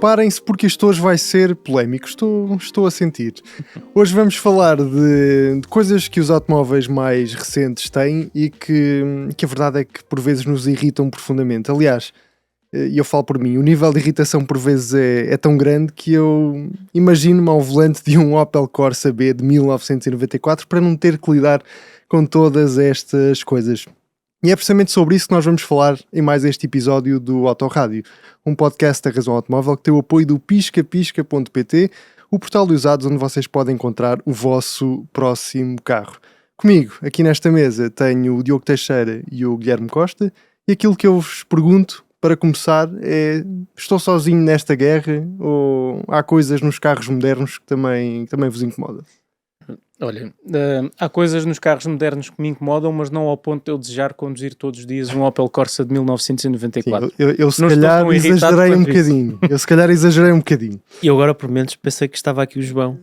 preparem-se porque isto hoje vai ser polémico, estou a sentir. Hoje vamos falar de coisas que os automóveis mais recentes têm e que a verdade é que por vezes nos irritam profundamente. Aliás, e eu falo por mim, o nível de irritação por vezes é tão grande que eu imagino-me ao volante de um Opel Corsa B de 1994 para não ter que lidar com todas estas coisas. E é precisamente sobre isso que nós vamos falar em mais este episódio do Autorádio, um podcast da Razão Automóvel que tem o apoio do piscapisca.pt, o portal de usados onde vocês podem encontrar o vosso próximo carro. Comigo, aqui nesta mesa, tenho o Diogo Teixeira e o Guilherme Costa, e aquilo que eu vos pergunto, para começar, é: estou sozinho nesta guerra ou há coisas nos carros modernos que também vos incomodam? Olha, há coisas nos carros modernos que me incomodam, mas não ao ponto de eu desejar conduzir todos os dias um Opel Corsa de 1994. Sim, eu se calhar exagerei um bocadinho. E eu agora, por menos, pensei que estava aqui o João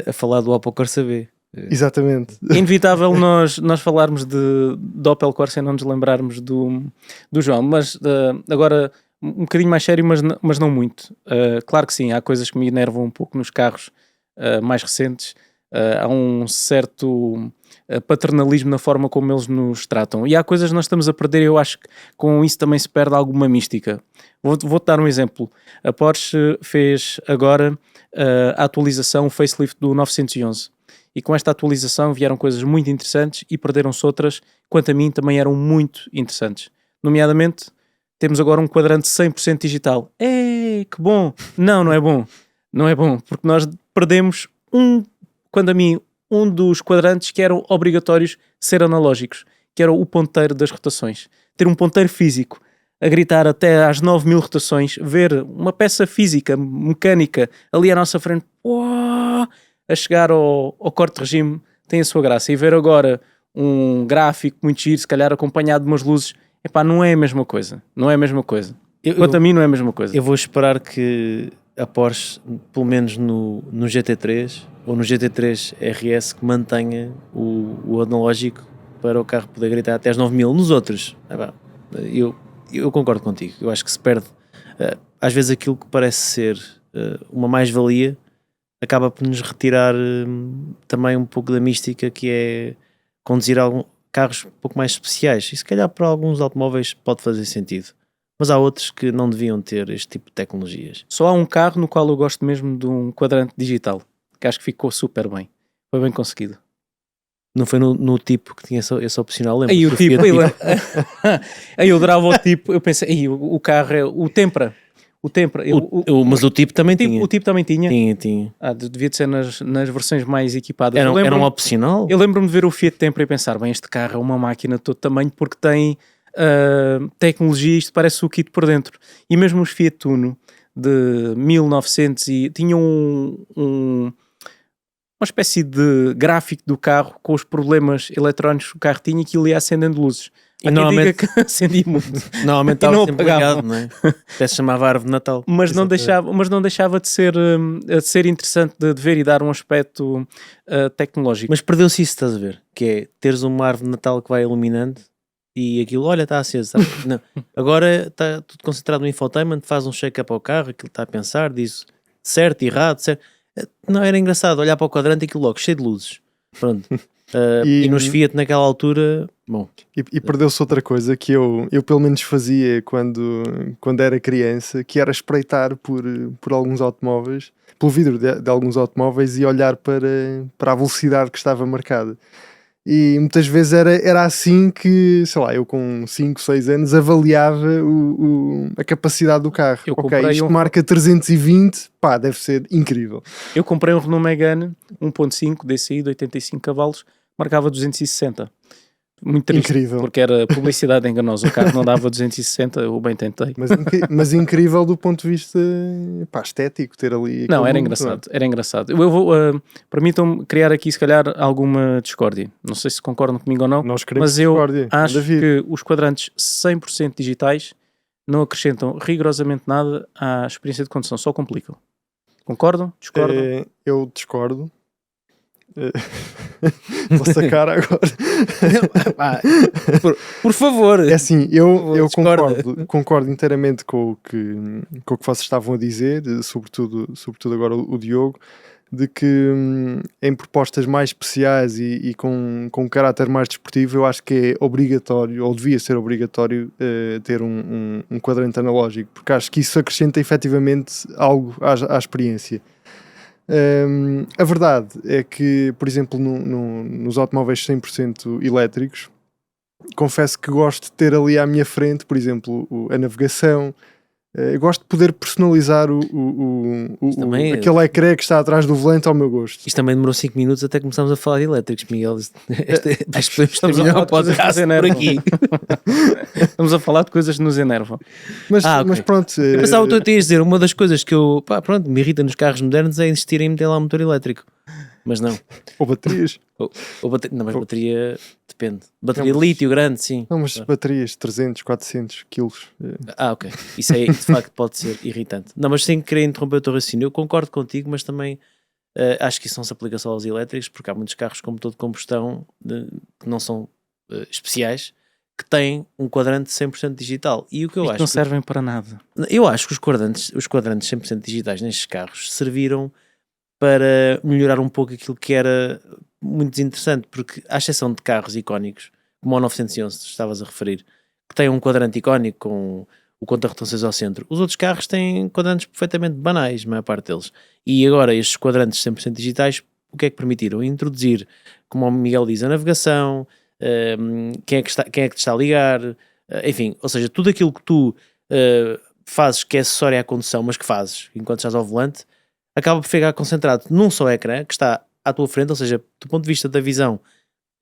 a falar do Opel Corsa B. Exatamente. É inevitável nós falarmos de Opel Corsa e não nos lembrarmos do João, mas agora um bocadinho mais sério, mas não muito. Claro que sim, há coisas que me enervam um pouco nos carros mais recentes. Há um certo paternalismo na forma como eles nos tratam, e há coisas que nós estamos a perder. Eu acho que com isso também se perde alguma mística. Vou-te dar um exemplo. A Porsche fez agora a atualização, o facelift do 911, e com esta atualização vieram coisas muito interessantes e perderam-se outras, quanto a mim também eram muito interessantes. Nomeadamente, temos agora um quadrante 100% digital. Que bom! Não é bom. Não é bom, porque nós perdemos quando a mim, um dos quadrantes que eram obrigatórios ser analógicos, que era o ponteiro das rotações. Ter um ponteiro físico a gritar até às 9.000 rotações, ver uma peça física, mecânica, ali à nossa frente, a chegar ao corte de regime, tem a sua graça. E ver agora um gráfico muito giro, se calhar acompanhado de umas luzes, não é a mesma coisa. Não é a mesma coisa. Quanto a mim, não é a mesma coisa. Eu vou esperar que a Porsche, pelo menos no GT3 ou no GT3 RS, que mantenha o analógico para o carro poder gritar até às 9.000. Nos outros, eu concordo contigo. Eu acho que se perde às vezes aquilo que parece ser uma mais-valia, acaba por nos retirar também um pouco da mística, que é conduzir carros um pouco mais especiais, e se calhar para alguns automóveis pode fazer sentido. Mas há outros que não deviam ter este tipo de tecnologias. Só há um carro no qual eu gosto mesmo de um quadrante digital, que acho que ficou super bem. Foi bem conseguido. Não foi no tipo que tinha esse opcional? Aí o tipo, aí eu adorava o tipo. Eu pensei, o carro é o Tempra. Mas o tipo também tinha. O tipo também tinha? Tinha. Devia de ser nas versões mais equipadas. Era um opcional? Eu lembro-me de ver o Fiat Tempra e pensar, bem, este carro é uma máquina de todo tamanho, porque tem tecnologia, isto parece o kit por dentro. E mesmo os Fiat Uno de 1900 tinham uma espécie de gráfico do carro com os problemas eletrónicos que o carro tinha, que ele ia acendendo luzes. E normalmente diga que acendi muito. Normalmente estava sempre ligado, não é? Até se chamava Árvore de Natal. Mas não deixava de ser interessante de ver e dar um aspecto tecnológico. Mas perdeu-se isso, estás a ver? Que é teres uma árvore de Natal que vai iluminando e aquilo, olha, está aceso. Não. Agora está tudo concentrado no infotainment, faz um check-up ao carro, aquilo está a pensar, diz certo, errado, certo. Não, era engraçado olhar para o quadrante e aquilo logo, cheio de luzes. Pronto. E nos Fiat naquela altura, bom. E perdeu-se outra coisa que eu pelo menos fazia quando era criança, que era espreitar por alguns automóveis, pelo vidro de alguns automóveis, e olhar para a velocidade que estava marcada. E muitas vezes era assim que, sei lá, eu com 5, 6 anos avaliava a capacidade do carro. Isto marca 320, deve ser incrível. Eu comprei um Renault Megane 1.5 DCI de 85 cavalos, marcava 260. Muito triste, incrível. Porque era publicidade enganosa. O carro não dava 260, eu bem tentei. Mas incrível do ponto de vista estético, ter ali... Não, era engraçado. Permitam-me criar aqui, se calhar, alguma discórdia. Não sei se concordam comigo ou não, mas eu acho que os quadrantes 100% digitais não acrescentam rigorosamente nada à experiência de condução, só complicam. Concordam? Discordam? Eu discordo. Vou sacar agora. Por favor. É assim, eu Discorda. concordo inteiramente com o que vocês estavam a dizer, sobretudo agora o Diogo, de que em propostas mais especiais e com um caráter mais desportivo, eu acho que é obrigatório, ou devia ser obrigatório, ter um quadrante analógico, porque acho que isso acrescenta efetivamente algo à experiência. A verdade é que, por exemplo, nos automóveis 100% elétricos, confesso que gosto de ter ali à minha frente, por exemplo, a navegação. Eu gosto de poder personalizar também, aquele ecrã que está atrás do volante ao meu gosto. isto também demorou 5 minutos até começámos a falar de elétricos, Miguel. Acho que podemos Estamos a terminar falar o de coisas que podcast nos por enervam. aqui. Estamos a falar de coisas que nos enervam. Mas, ok. mas pronto. Eu pensava que tu ias dizer, uma das coisas que me irrita nos carros modernos é insistir em meter lá um motor elétrico. Mas não. Ou baterias. Não, mas bateria depende. Bateria Não, mas- lítio grande, sim. Não, mas baterias 300, 400 quilos. Ok. Isso aí de facto pode ser irritante. Não, mas sem querer interromper o teu raciocínio, eu concordo contigo, mas também acho que isso não se aplica só aos elétricos, porque há muitos carros com motor de combustão que não são especiais, que têm um quadrante 100% digital. E o que eu E que acho não que- servem para nada. Eu acho que os quadrantes 100% digitais nestes carros serviram para melhorar um pouco aquilo que era muito desinteressante, porque à exceção de carros icónicos, como o 911 estavas a referir, que tem um quadrante icónico com o conta-retenções ao centro, os outros carros têm quadrantes perfeitamente banais, a maior parte deles. E agora estes quadrantes 100% digitais, o que é que permitiram? Introduzir, como o Miguel diz, a navegação, quem é que te está a ligar, enfim, ou seja, tudo aquilo que tu fazes que é acessório à condução, mas que fazes enquanto estás ao volante, acaba por ficar concentrado num só ecrã que está à tua frente, ou seja, do ponto de vista da visão,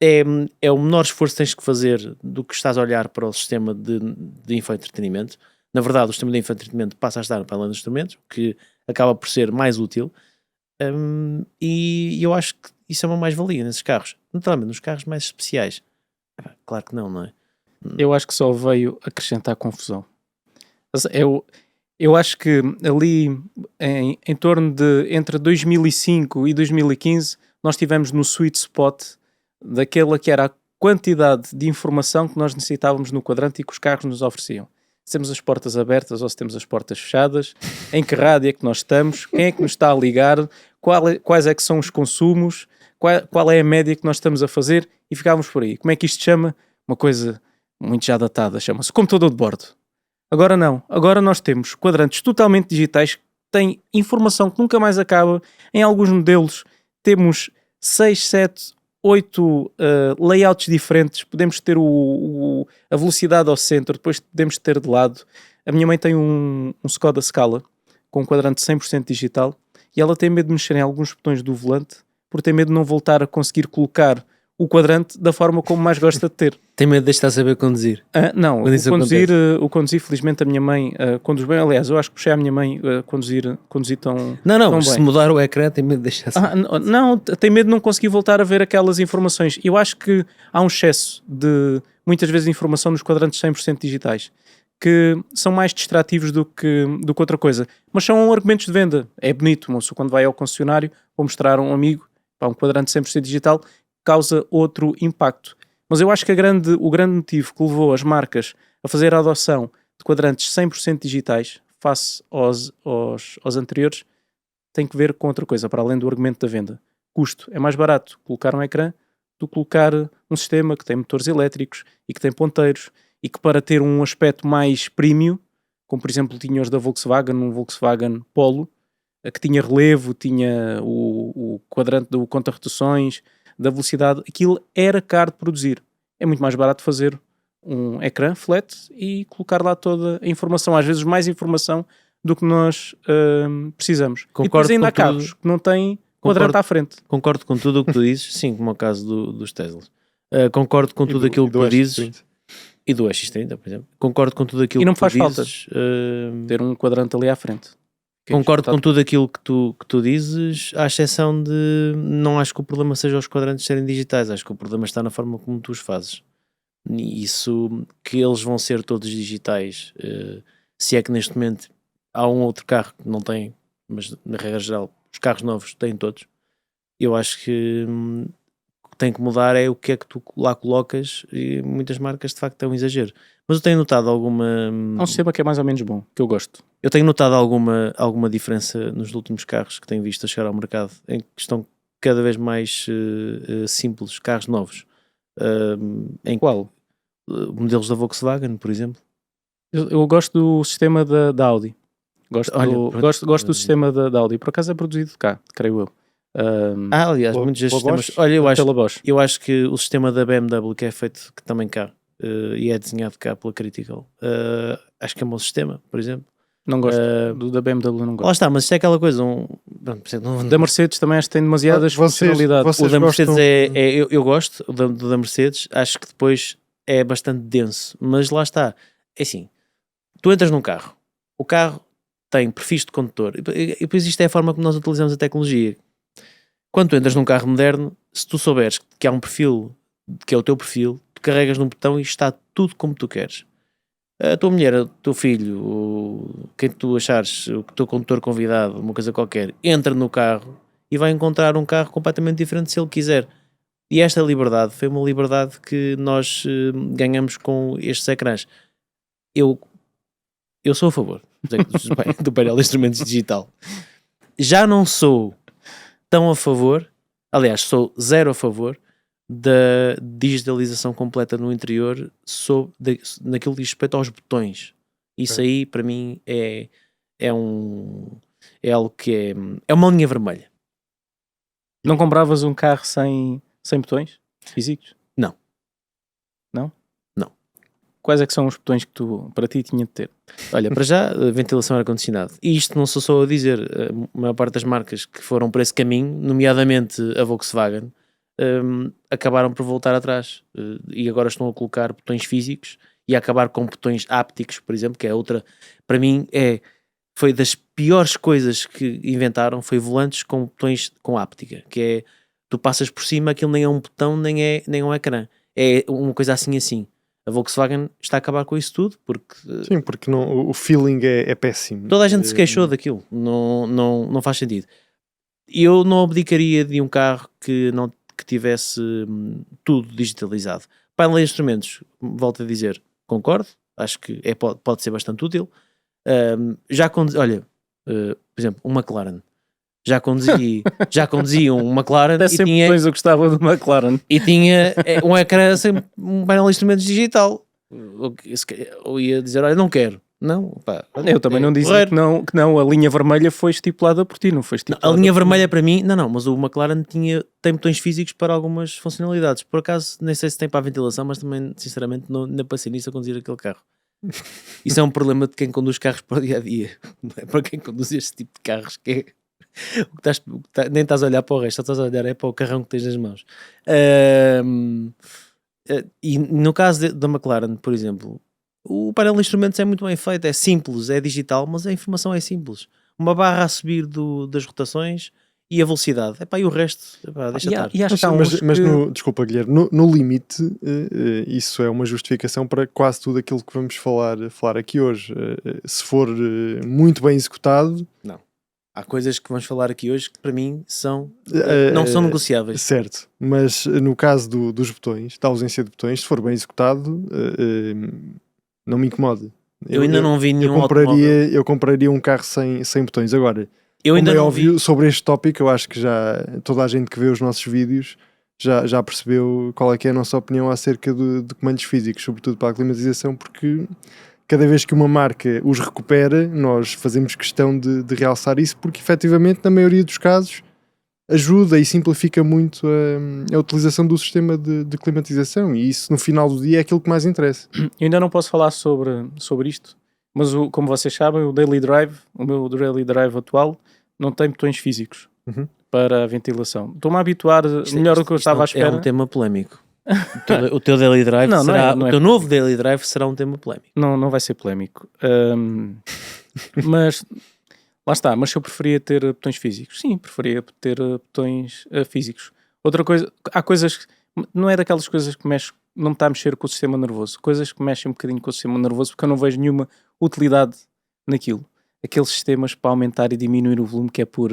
é o menor esforço que tens que fazer do que estás a olhar para o sistema de infoentretenimento. Na verdade, o sistema de infoentretenimento passa a estar no painel de instrumentos, o que acaba por ser mais útil. E eu acho que isso é uma mais-valia nesses carros. Naturalmente, nos carros mais especiais. Claro que não é? Eu acho que só veio acrescentar confusão. Eu acho que ali em torno de entre 2005 e 2015 nós estivemos no sweet spot daquela que era a quantidade de informação que nós necessitávamos no quadrante e que os carros nos ofereciam. Se temos as portas abertas ou se temos as portas fechadas, em que rádio é que nós estamos, quem é que nos está a ligar, quais é que são os consumos, qual é a média que nós estamos a fazer, e ficávamos por aí. Como é que isto se chama? Uma coisa muito já datada, chama-se computador de bordo. Agora não, agora nós temos quadrantes totalmente digitais que têm informação que nunca mais acaba. Em alguns modelos temos 6, 7, 8 layouts diferentes, podemos ter a velocidade ao centro, depois podemos ter de lado. A minha mãe tem um Skoda Scala com um quadrante 100% digital e ela tem medo de mexer em alguns botões do volante por ter medo de não voltar a conseguir colocar o quadrante da forma como mais gosta de ter. Tem medo de estar a saber conduzir. Não, o conduzir, felizmente a minha mãe conduz bem. Aliás, eu acho que puxei a minha mãe a conduzir tão Não, se se mudar o ecrã tem medo de deixar saber. não, tem medo de não conseguir voltar a ver aquelas informações. Eu acho que há um excesso de, muitas vezes, informação nos quadrantes 100% digitais, que são mais distrativos do que outra coisa. Mas são argumentos de venda. É bonito, moço, quando vai ao concessionário, vou mostrar a um amigo, um quadrante 100% digital, causa outro impacto. Mas eu acho que o grande motivo que levou as marcas a fazer a adoção de quadrantes 100% digitais face aos anteriores tem que ver com outra coisa, para além do argumento da venda. Custo. É mais barato colocar um ecrã do que colocar um sistema que tem motores elétricos e que tem ponteiros e que, para ter um aspecto mais premium, como por exemplo tinha os da Volkswagen, um Volkswagen Polo, que tinha relevo, tinha o quadrante do conta-reduções, da velocidade, aquilo era caro de produzir. É muito mais barato fazer um ecrã flat e colocar lá toda a informação, às vezes mais informação do que nós precisamos. Concordo e depois ainda com há carros que não têm quadrante à frente. Concordo com tudo o que tu dizes, sim, como é o caso dos Teslas. Concordo com tudo aquilo que tu dizes. E do X30, por exemplo. Concordo com tudo aquilo que tu dizes. E não faz falta ter um quadrante ali à frente. Concordo com tudo aquilo que tu dizes, à exceção de não acho que o problema seja os quadrantes serem digitais, acho que o problema está na forma como tu os fazes. E isso, que eles vão ser todos digitais, se é que neste momento há um outro carro que não tem, mas na regra geral os carros novos têm todos. Eu acho que o que tem que mudar é o que é que tu lá colocas, e muitas marcas de facto é um exagero. Mas eu tenho notado alguma... É um sistema que é mais ou menos bom, que eu gosto. Eu tenho notado alguma diferença nos últimos carros que tenho visto a chegar ao mercado, em que estão cada vez mais simples, carros novos. Em Qual? modelos da Volkswagen, por exemplo. Eu gosto do sistema da Audi. Gosto, Olha, do, pronto. gosto do sistema da Audi. Por acaso é produzido cá, creio eu. Aliás, Pela- muitos destes pela sistemas... Bosch? Olha, Pela Bosch. eu acho que o sistema da BMW, que é feito também cá, e é desenhado cá pela Critical, acho que é um bom sistema, por exemplo. Não gosto. Do da BMW não Lá gosto. está, mas isto é aquela coisa... Pronto, por exemplo, não- Da Mercedes também acho que tem demasiadas funcionalidades. o da Mercedes gostam- eu gosto, o da Mercedes, acho que depois é bastante denso, mas lá está, é assim, tu entras num carro, o carro tem perfis de condutor, e depois isto é a forma como nós utilizamos a tecnologia. Quando tu entras num carro moderno, se tu souberes que há um perfil, que é o teu perfil, tu carregas num botão e está tudo como tu queres. A tua mulher, o teu filho, quem tu achares, o teu condutor convidado, uma coisa qualquer, entra no carro e vai encontrar um carro completamente diferente se ele quiser. E esta liberdade foi uma liberdade que nós ganhamos com estes ecrãs. Eu sou a favor do painel de instrumentos digital. Já não sou tão a favor, aliás, sou zero a favor da digitalização completa no interior naquilo que diz respeito aos botões. Isso aí, para mim, é algo que é uma linha vermelha. Não compravas um carro sem botões físicos? Não. Não? Não. Quais é que são os botões que tu, para ti, tinha de ter? Olha, para já, ventilação ar-condicionado. E isto não sou só a dizer, a maior parte das marcas que foram por esse caminho, nomeadamente a Volkswagen, acabaram por voltar atrás e agora estão a colocar botões físicos e a acabar com botões ápticos, por exemplo, que é outra, para mim, foi das piores coisas que inventaram, foi volantes com botões com áptica, que é, tu passas por cima, aquilo nem é um botão, nem é um ecrã, é uma coisa assim. A Volkswagen está a acabar com isso tudo, porque... Sim, porque não, o feeling é péssimo. Toda a gente se queixou daquilo, não faz sentido. Eu não abdicaria de um carro que tivesse tudo digitalizado. Painel de instrumentos, volto a dizer, concordo, acho que pode ser bastante útil. Olha, por exemplo, um McLaren. Já conduzi um McLaren Até sempre botões eu gostava do McLaren. e tinha um ecrã, um painel de instrumentos digital. Eu ia dizer, olha, não quero. Não, pá, Eu também não disse que não, a linha vermelha foi estipulada por ti, não foi estipulada. A linha vermelha para mim, não, mas o McLaren tem botões físicos para algumas funcionalidades. Por acaso, nem sei se tem para a ventilação, mas também, sinceramente, não passei nisso a conduzir aquele carro. Isso é um problema de quem conduz carros para o dia-a-dia. Não é para quem conduz este tipo de carros, que é... nem estás a olhar para o resto, só estás a olhar para o carrão que tens nas mãos. E no caso da McLaren, por exemplo, o painel de instrumentos é muito bem feito, é simples, é digital, mas a informação é simples. Uma barra a subir das rotações e a velocidade. E o resto, deixa estar. E acho que há uns Mas desculpa, Guilherme, no limite, isso é uma justificação para quase tudo aquilo que vamos falar aqui hoje. Se for muito bem executado... Não. Há coisas que vamos falar aqui hoje que para mim não são negociáveis. Certo, mas no caso dos botões, da ausência de botões, se for bem executado, não me incomoda. Eu ainda não vi nenhum eu compraria um carro sem botões. Agora, eu ainda como é não óbvio, vi. sobre este tópico, eu acho que já toda a gente que vê os nossos vídeos já percebeu qual é que é a nossa opinião acerca de comandos físicos, sobretudo para a climatização, porque cada vez que uma marca os recupera, nós fazemos questão de realçar isso, porque efetivamente, na maioria dos casos, ajuda e simplifica muito a utilização do sistema de climatização, e isso no final do dia é aquilo que mais interessa. Eu ainda não posso falar sobre isto, mas como vocês sabem, o Daily Drive, o meu Daily Drive atual, não tem botões físicos para a ventilação. Estou-me a habituar melhor do que eu estava à espera. É um tema polémico. O teu Daily Drive o teu novo Daily Drive será um tema polémico. Não vai ser polémico. Mas lá está, mas se eu preferia ter botões físicos, sim, preferia ter botões físicos. Outra coisa, há coisas que não é daquelas coisas que não me está a mexer com o sistema nervoso, coisas que mexem um bocadinho com o sistema nervoso, porque eu não vejo nenhuma utilidade naquilo. Aqueles sistemas para aumentar e diminuir o volume que é por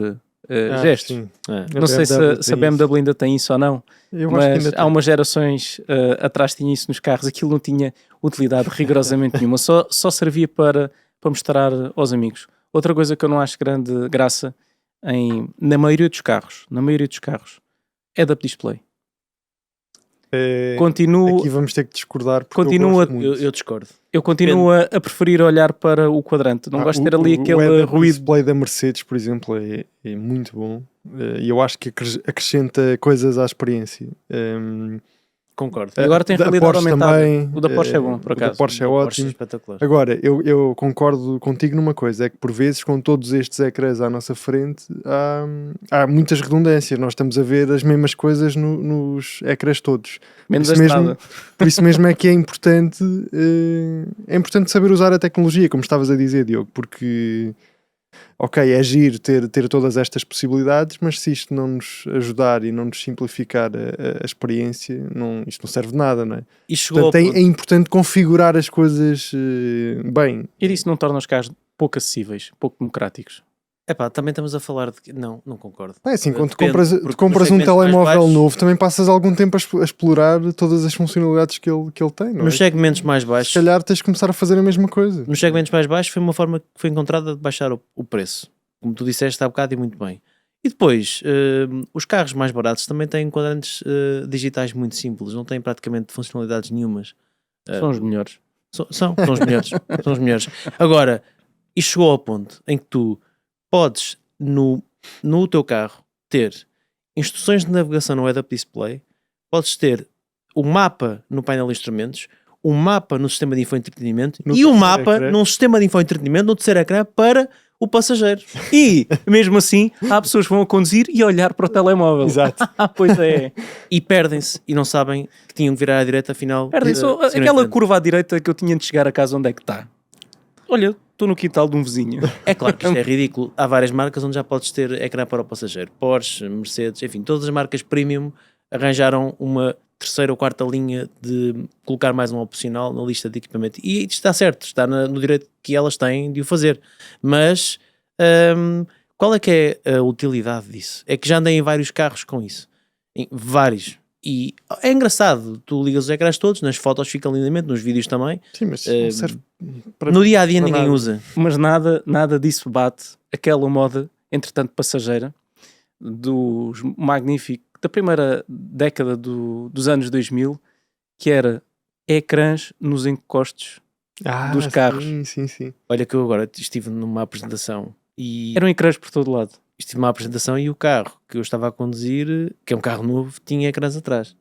gestos. Sim. Não sei se a BMW ainda tem isso ou não, Eu acho que mas ainda há umas gerações atrás tinha isso nos carros, aquilo não tinha utilidade rigorosamente nenhuma, só servia para mostrar aos amigos. Outra coisa que eu não acho grande graça na maioria dos carros, é da display. Aqui vamos ter que discordar porque eu discordo. Eu continuo a preferir olhar para o quadrante. Não gosto de ter ali aquele ruído. O display da Mercedes, por exemplo, é muito bom. E eu acho que acrescenta coisas à experiência. Concordo. E agora tem realidade aumentada. Também, o da Porsche é bom, por acaso. O da Porsche é ótimo. Espetacular. Agora, eu concordo contigo numa coisa, é que por vezes com todos estes ecrãs à nossa frente há muitas redundâncias. Nós estamos a ver as mesmas coisas nos ecrãs todos. Menos a estrada. Por isso mesmo é que é importante saber usar a tecnologia, como estavas a dizer, Diogo, porque ok, é giro ter todas estas possibilidades, mas se isto não nos ajudar e não nos simplificar a experiência, isto não serve de nada, não é? E chegou Portanto, é importante configurar as coisas bem. E disso não torna os carros pouco acessíveis, pouco democráticos? Também estamos a falar de... Não concordo. É assim, quando compras um telemóvel novo, também passas algum tempo a explorar todas as funcionalidades que ele tem, não é? Nos segmentos mais baixos... Se calhar tens de começar a fazer a mesma coisa. Nos segmentos mais baixos foi uma forma que foi encontrada de baixar o preço. Como tu disseste há bocado e muito bem. E depois, os carros mais baratos também têm quadrantes digitais muito simples. Não têm praticamente funcionalidades nenhumas. São os melhores. São os melhores. São os melhores. Agora, isto chegou ao ponto em que tu podes, no teu carro, ter instruções de navegação no head-up display, podes ter o mapa no painel de instrumentos, o mapa no sistema de infoentretenimento e o mapa num sistema de infoentretenimento no terceiro ecrã para o passageiro. E, mesmo assim, há pessoas que vão a conduzir e a olhar para o telemóvel. Exato. Pois é. E perdem-se e não sabem que tinham que virar à direita, afinal... Perdem-se. Aquela curva à direita que eu tinha de chegar a casa, onde é que está? Olha, estou no quintal de um vizinho. É claro que isto é ridículo. Há várias marcas onde já podes ter ecrã para o passageiro. Porsche, Mercedes, enfim, todas as marcas premium arranjaram uma terceira ou quarta linha de colocar mais um opcional na lista de equipamento. E isto está certo, está no direito que elas têm de o fazer. Mas qual é que é a utilidade disso? É que já andei em vários carros com isso. Em vários. E é engraçado, tu ligas os ecrãs todos, nas fotos fica lindamente, nos vídeos também. Sim, mas não serve no dia a dia ninguém usa. Mas nada disso bate aquela moda, entretanto passageira, dos magníficos, da primeira década dos anos 2000, que era ecrãs nos encostos dos carros. Sim. Olha que eu agora estive numa apresentação e... Eram ecrãs por todo lado. Estive numa apresentação e o carro que eu estava a conduzir, que é um carro novo, tinha ecrãs atrás.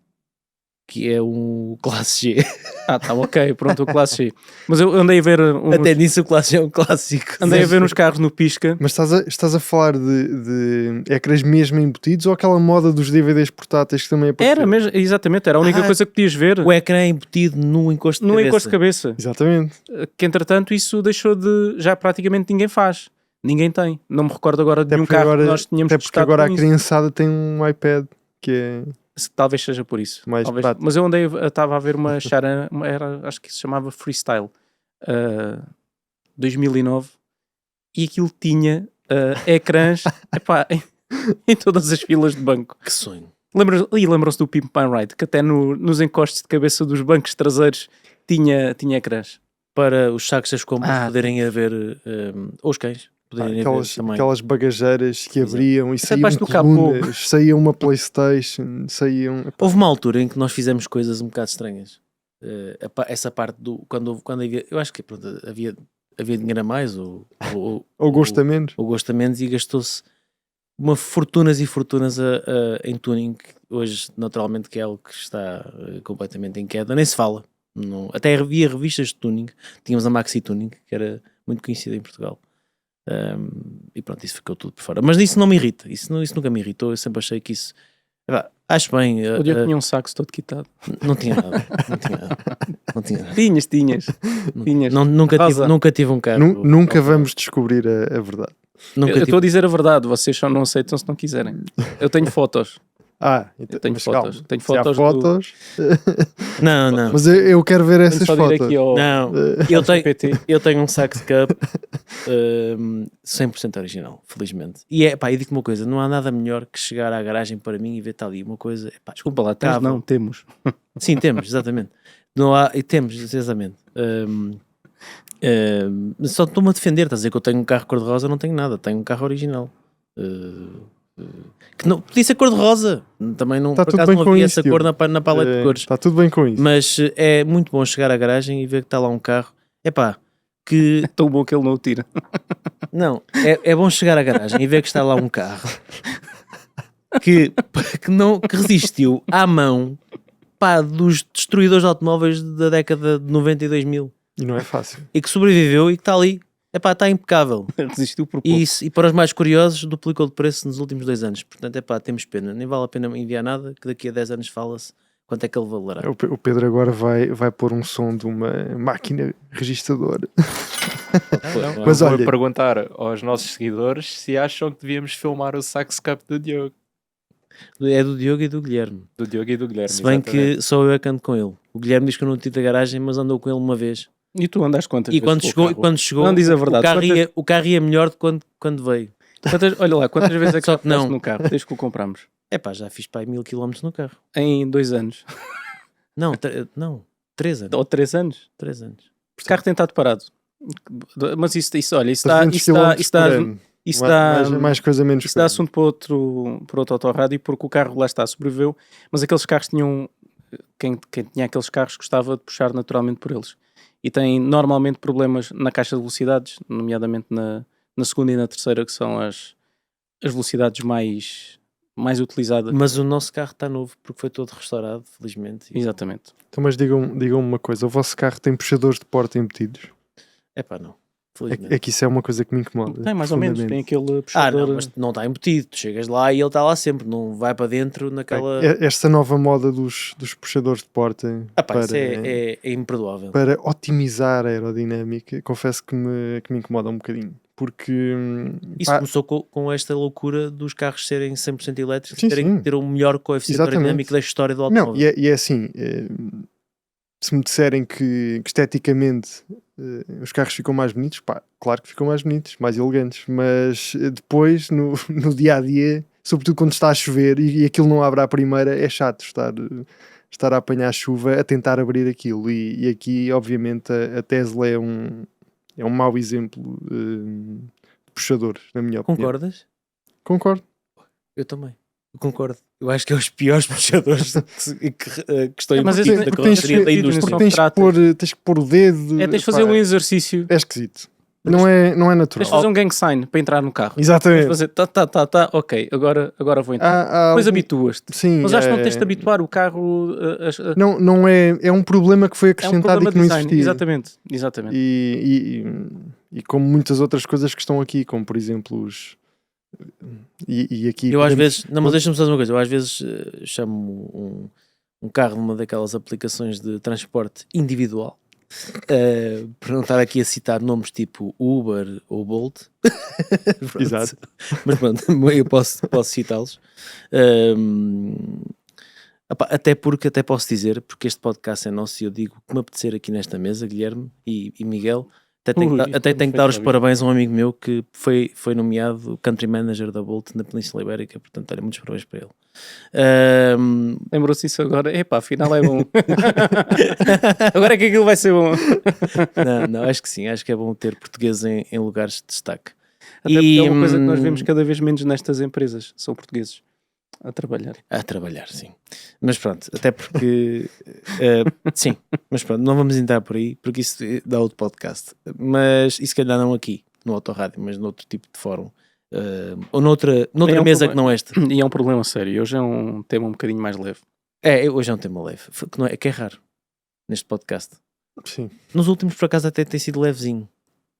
Que é um Classe G. Tá ok, pronto, o Classe G. Mas eu andei a ver... Até nisso o Classe G é um clássico. Andei a ver uns carros no Pisca. Mas estás a falar de ecrãs mesmo embutidos ou aquela moda dos DVDs portáteis que também apareceu? Era mesmo, exatamente, era a única coisa que podias ver. O ecrã é embutido no encosto de cabeça. No encosto de cabeça. Exatamente. Que entretanto isso deixou de... Já praticamente ninguém faz. Ninguém tem. Não me recordo agora de nenhum carro que nós tínhamos testado. Até porque agora a criançada tem um iPad que é... Talvez seja por isso. Mais prático. Mas eu estava a ver uma Charan, acho que se chamava Freestyle, 2009, e aquilo tinha ecrãs em todas as filas de banco. Que sonho. Lembram-se do Pimp My Ride, que até nos encostos de cabeça dos bancos traseiros tinha ecrãs. Para os sacos das compras poderem haver, ou os cães. Aquelas bagageiras que abriam e saíam colunas, saía uma PlayStation, saíam... Houve uma altura em que nós fizemos coisas um bocado estranhas. Essa parte quando havia, eu acho que pronto, havia dinheiro a mais ou gosto a menos. Ou gosto a menos e gastou-se fortunas e fortunas em tuning, hoje naturalmente que é algo que está completamente em queda, nem se fala. Não, até havia revistas de tuning, tínhamos a Maxi Tuning, que era muito conhecida em Portugal. E pronto, isso ficou tudo por fora. Mas isso não me irrita, isso nunca me irritou. Eu sempre achei que isso, acho bem. O Diogo tinha um saco todo quitado. Não tinha nada. Não tinha nada. Tinhas. Nunca tive um carro. Nunca vamos descobrir a verdade. Eu estou a dizer a verdade, vocês só não aceitam se não quiserem. Eu tenho fotos. Então, Eu tenho mas fotos. calma, Tenho se há fotos fotos. Não. Mas eu quero ver essas Só dir fotos. aqui ao Não, eu tenho um Sax Cup 100% original, felizmente. E digo-te uma coisa, não há nada melhor que chegar à garagem para mim e ver está ali uma coisa. Desculpa lá, tens? Não, temos. Sim, temos, exatamente. Não há, e temos, exatamente. Só estou-me a defender, estás a dizer que eu tenho um carro cor-de-rosa, não tenho nada, tenho um carro original. Que não podia ser cor-de-rosa, também não, Tá por tudo acaso bem não com havia isso, essa cor na paleta de cores. Está tudo bem com isso. Mas é muito bom chegar à garagem e ver que está lá um carro. Que É tão bom que ele não o tira. não, é bom chegar à garagem e ver que está lá um carro que resistiu à mão dos destruidores de automóveis da década de 90 e 2000 E não é fácil. e que sobreviveu e que está ali. Está impecável. Resistiu por pouco. E para os mais curiosos, duplicou de preço nos últimos 2 anos. Portanto, temos pena. Nem vale a pena enviar nada, que daqui a 10 anos fala-se quanto é que ele valerá. O Pedro agora vai pôr um som de uma máquina registradora. Não, Mas eu olha- vou perguntar aos nossos seguidores se acham que devíamos filmar o Sax Cup do Diogo. É do Diogo e do Guilherme. Do Diogo e do Guilherme. Se bem exatamente. que só eu é que ando com ele. O Guilherme diz que eu não tive da garagem, mas andou com ele uma vez. E tu andaste quantas E vezes quando com o chegou, carro? chegou Não diz a verdade. o carro ia melhor de quando veio. Olha lá, quantas vezes é que Só já que não. fizeste no carro desde que o compramos? Já fiz 1000 km no carro. Em 2 anos. Não, 3 anos. Ou 3 anos. 3 anos. O carro tem estado parado. Mas isso olha, isso 300 km isso dá mais coisa menos isso dá assunto para outro autorrádio, porque o carro lá está, sobreviveu, mas aqueles carros tinham, quem tinha aqueles carros gostava de puxar naturalmente por eles. E tem normalmente problemas na caixa de velocidades, nomeadamente na segunda e na terceira, que são as velocidades mais utilizadas. Mas o nosso carro está novo porque foi todo restaurado, felizmente. Exatamente. Então, mas digam-me uma coisa: o vosso carro tem puxadores de porta embutidos? Não. Felizmente. É que isso é uma coisa que me incomoda. Tem mais ou menos, tem profundamente. aquele puxador. Não, mas não está embutido. Tu chegas lá e ele está lá sempre, não vai para dentro naquela. Esta nova moda dos puxadores de porta Isso é imperdoável. para otimizar a aerodinâmica, confesso que me incomoda um bocadinho. Porque Isso começou com esta loucura dos carros serem 100% elétricos Sim, e terem sim. que ter o melhor coeficiente Exatamente. aerodinâmico da história do não, automóvel. e é assim, se me disserem que esteticamente os carros ficam mais bonitos, claro que ficam mais bonitos, mais elegantes, mas depois no dia a dia, sobretudo quando está a chover e aquilo não abre à primeira, é chato estar a apanhar chuva a tentar abrir aquilo. E aqui, obviamente, a Tesla é um mau exemplo de puxadores, na minha opinião. Concordas? Concordo. Eu também. Eu concordo. Eu acho que é os piores puxadores que estão Mas embutidos esse- na porque tens carroceria da que- indústria. porque tens que pôr o dedo. Tens de fazer pá, um exercício. É esquisito. Não é natural. Tens de fazer um gang sign para entrar no carro. Tens de Exatamente. fazer ok, agora vou entrar. Depois habituas-te. Sim, Mas acho que não tens de habituar o carro Não é um problema que foi é um acrescentado problema e que não de design. existia. Exatamente. E como muitas outras coisas que estão aqui, como por exemplo os. E aqui. Eu às podemos- vezes, não, mas deixa-me fazer uma coisa, eu às vezes chamo um carro numa daquelas aplicações de transporte individual, para não estar aqui a citar nomes tipo Uber ou Bolt. Pronto. Exato. Mas pronto, eu posso citá-los. Até posso dizer, porque este podcast é nosso e eu digo o que me apetecer aqui nesta mesa, Guilherme e Miguel. Até tenho que dar os parabéns a um amigo meu que foi nomeado Country Manager da Bolt na Península Ibérica, portanto, olha, muitos parabéns para ele. Lembrou-se isso agora? Epá, afinal é bom. Agora é que aquilo vai ser bom. Não, acho que sim, acho que é bom ter portugueses em lugares de destaque. Até porque é uma coisa que nós vemos cada vez menos nestas empresas, são portugueses a trabalhar. A trabalhar, sim. Mas pronto, até porque sim, mas pronto, não vamos entrar por aí, porque isso dá outro podcast. Mas e se calhar não aqui, no Autorádio, mas noutro tipo de fórum. Ou noutra mesa que não esta. E é um problema sério. Hoje é um tema um bocadinho mais leve. Hoje é um tema leve, que é raro neste podcast. Sim. Nos últimos, por acaso, até tem sido levezinho.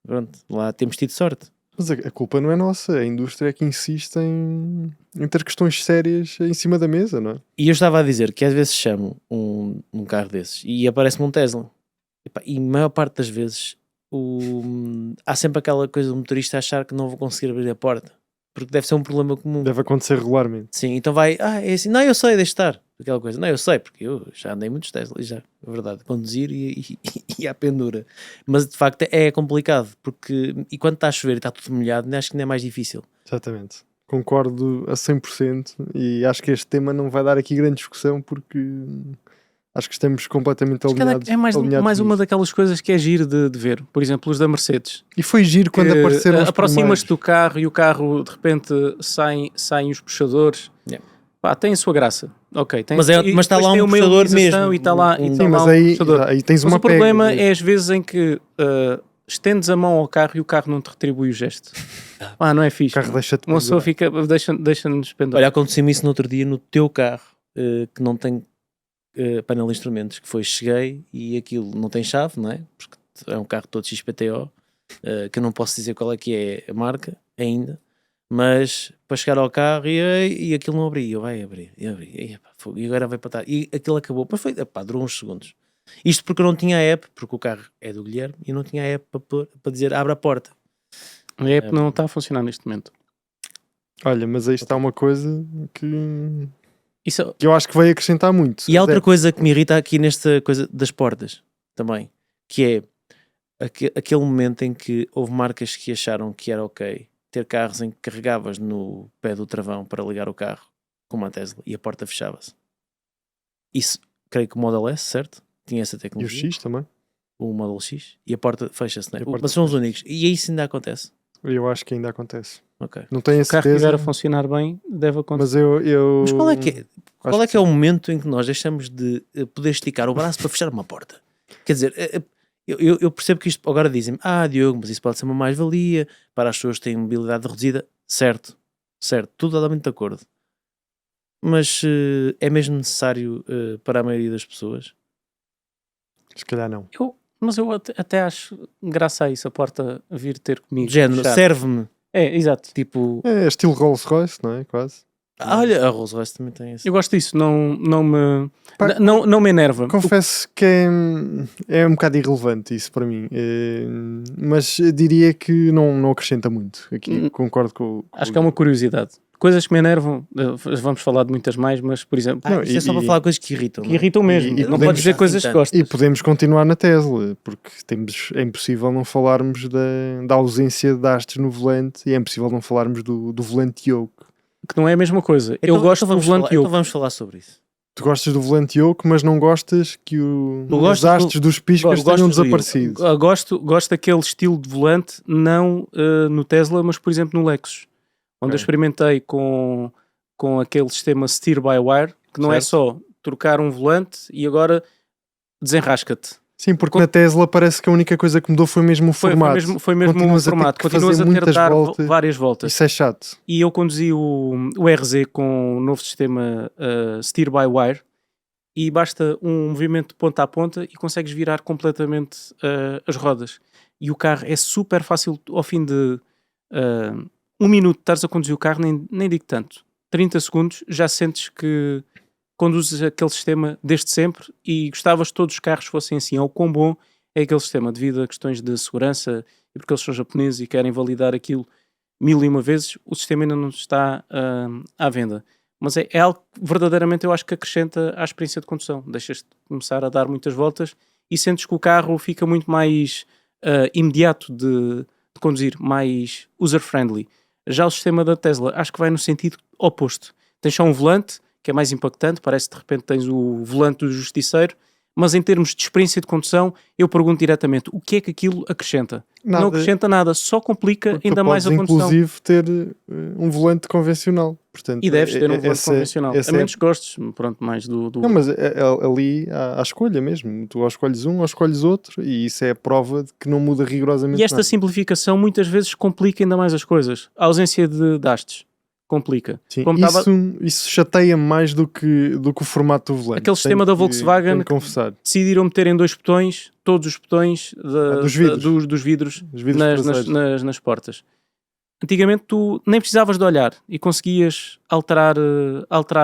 Pronto, lá temos tido sorte. Mas a culpa não é nossa, a indústria é que insiste em ter questões sérias em cima da mesa, não é? E eu estava a dizer que às vezes chamo um carro desses e aparece-me um Tesla. E a maior parte das vezes há sempre aquela coisa do motorista achar que não vou conseguir abrir a porta. porque deve ser um problema comum. Deve acontecer regularmente. Sim, então vai, é assim, não, eu sei, deixa estar. Aquela coisa, não, eu sei, porque eu já andei muitos Tesla, já, é verdade, conduzir e à pendura. Mas de facto é complicado, porque e quando está a chover e está tudo molhado, acho que ainda é mais difícil. Exatamente. Concordo a 100% e acho que este tema não vai dar aqui grande discussão porque acho que estamos completamente alinhados. É mais alinhados uma nisto. daquelas coisas que é giro de ver. Por exemplo, os da Mercedes. E foi giro quando Que, apareceram os aproximas-te primeiros. do carro e o carro de repente saem os puxadores. Yeah. Pá, tem a sua graça. Ok, tem, Mas está depois lá tem um uma puxador iluminação mesmo. E está lá, e Um- tá Sim, lá mas um puxador. aí tens Mas uma o problema pega. é às vezes em que estendes a mão ao carro e o carro não te retribui o gesto. Não é O fixe. carro deixa-te Uma pessoa pendurar. deixa-nos pendurar. Olha, aconteceu-me isso no outro dia no teu carro, que não tem painel de instrumentos, que foi, cheguei e aquilo não tem chave, não é? Porque é um carro todo XPTO, que eu não posso dizer qual é que é a marca ainda, mas para chegar ao carro e aquilo não abria, eu abri, e agora vai para trás, e aquilo acabou, mas foi, durou uns segundos. Isto porque eu não tinha a app, porque o carro é do Guilherme e não tinha a app para dizer abre a porta. A app não está a funcionar neste momento. Olha, mas aí está uma coisa que Isso, eu acho que vai acrescentar muito. E há outra coisa que me irrita aqui nesta coisa das portas também, que é aquele momento em que houve marcas que acharam que era ok ter carros em que carregavas no pé do travão para ligar o carro, como a Tesla, e a porta fechava-se. Isso, creio que o Model S, certo? Tinha essa E o tecnologia. X também. O Model X. E a porta fecha-se, não é? E a porta Mas são os fecha-se. únicos. E isso ainda acontece. Eu acho que ainda acontece. Ok. Não tenho a se o carro estiver certeza, a funcionar bem, deve acontecer. mas eu... Mas qual é que é? Qual é que que é o momento em que nós deixamos de poder esticar o braço para fechar uma porta? Quer dizer, eu percebo que isto agora dizem-me, Diogo, mas isso pode ser uma mais-valia para as pessoas que têm mobilidade reduzida. Certo, tudo totalmente de acordo. Mas é mesmo necessário para a maioria das pessoas? Se calhar não. Mas eu até acho graça a isso, a porta vir ter comigo. De género, fechar. serve-me. É, exato. Tipo, É estilo Rolls Royce, não é? Quase. olha, a Rolls Royce também tem esse. Eu gosto disso, não me, Pá, não me enerva. Confesso que é um bocado irrelevante isso para mim. Mas eu diria que não acrescenta muito. Aqui concordo com Acho que é uma curiosidade. Coisas que me enervam, vamos falar de muitas mais, mas por exemplo, Não, Isto é só para falar coisas que irritam. que não é? irritam mesmo. e Não podemos- podes dizer coisas que gostas. E podemos continuar na Tesla, porque é impossível não falarmos da ausência de hastes no volante e é impossível não falarmos do volante yoke. Que não é a mesma coisa. Então- Eu gosto então do vamos volante falar, yoke. Então vamos falar sobre isso. Tu gostas do volante yoke, mas não gostas que Tu os gostas hastes dos piscas gostas tenham do yoke. desaparecido. Gosto daquele estilo de volante, não no Tesla, mas por exemplo no Lexus, onde eu Ok. experimentei com aquele sistema Steer-by-Wire, que não é Certo. só trocar um volante e agora desenrasca-te. Sim, porque na Tesla parece que a única coisa que mudou foi mesmo o formato. Foi mesmo o Continuas a ter formato. que Continuas fazer a ter de muitas dar voltas. várias voltas. Isso é chato. E eu conduzi o RZ com o novo sistema Steer-by-Wire e basta um movimento de ponta a ponta e consegues virar completamente as rodas. E o carro é super fácil, ao fim de 1 minuto de estares a conduzir o carro, nem digo tanto. 30 segundos, já sentes que conduzes aquele sistema desde sempre e gostavas que todos os carros fossem assim. Ou quão bom é aquele sistema, devido a questões de segurança e porque eles são japoneses e querem validar aquilo 1001 vezes, o sistema ainda não está à venda. Mas é algo que verdadeiramente eu acho que acrescenta à experiência de condução. Deixas-te começar a dar muitas voltas e sentes que o carro fica muito mais imediato de conduzir, mais user-friendly. Já o sistema da Tesla acho que vai no sentido oposto. Tens só um volante, que é mais impactante, parece que de repente tens o volante do justiceiro, mas em termos de experiência de condução, eu pergunto diretamente, o que é que aquilo acrescenta? Nada. Não acrescenta nada, só complica Porque ainda tu mais a podes, condução. inclusive, ter um volante convencional. Portanto, E deves ter um volante essa- convencional. essa A menos que gostes, pronto, mais do... Não, mas ali há escolha mesmo. Tu ou escolhes um ou escolhes outro e isso é a prova de que não muda rigorosamente E esta nada. simplificação muitas vezes complica ainda mais as coisas. A ausência de hastes complica. Sim, Como isso chateia mais do que o formato do volante. Aquele sistema da Volkswagen tenho que confessar. decidiram meter em 2 botões, todos os botões dos vidros. dos vidros Os vidros traseiros. nas portas. Antigamente tu nem precisavas de olhar e conseguias alterar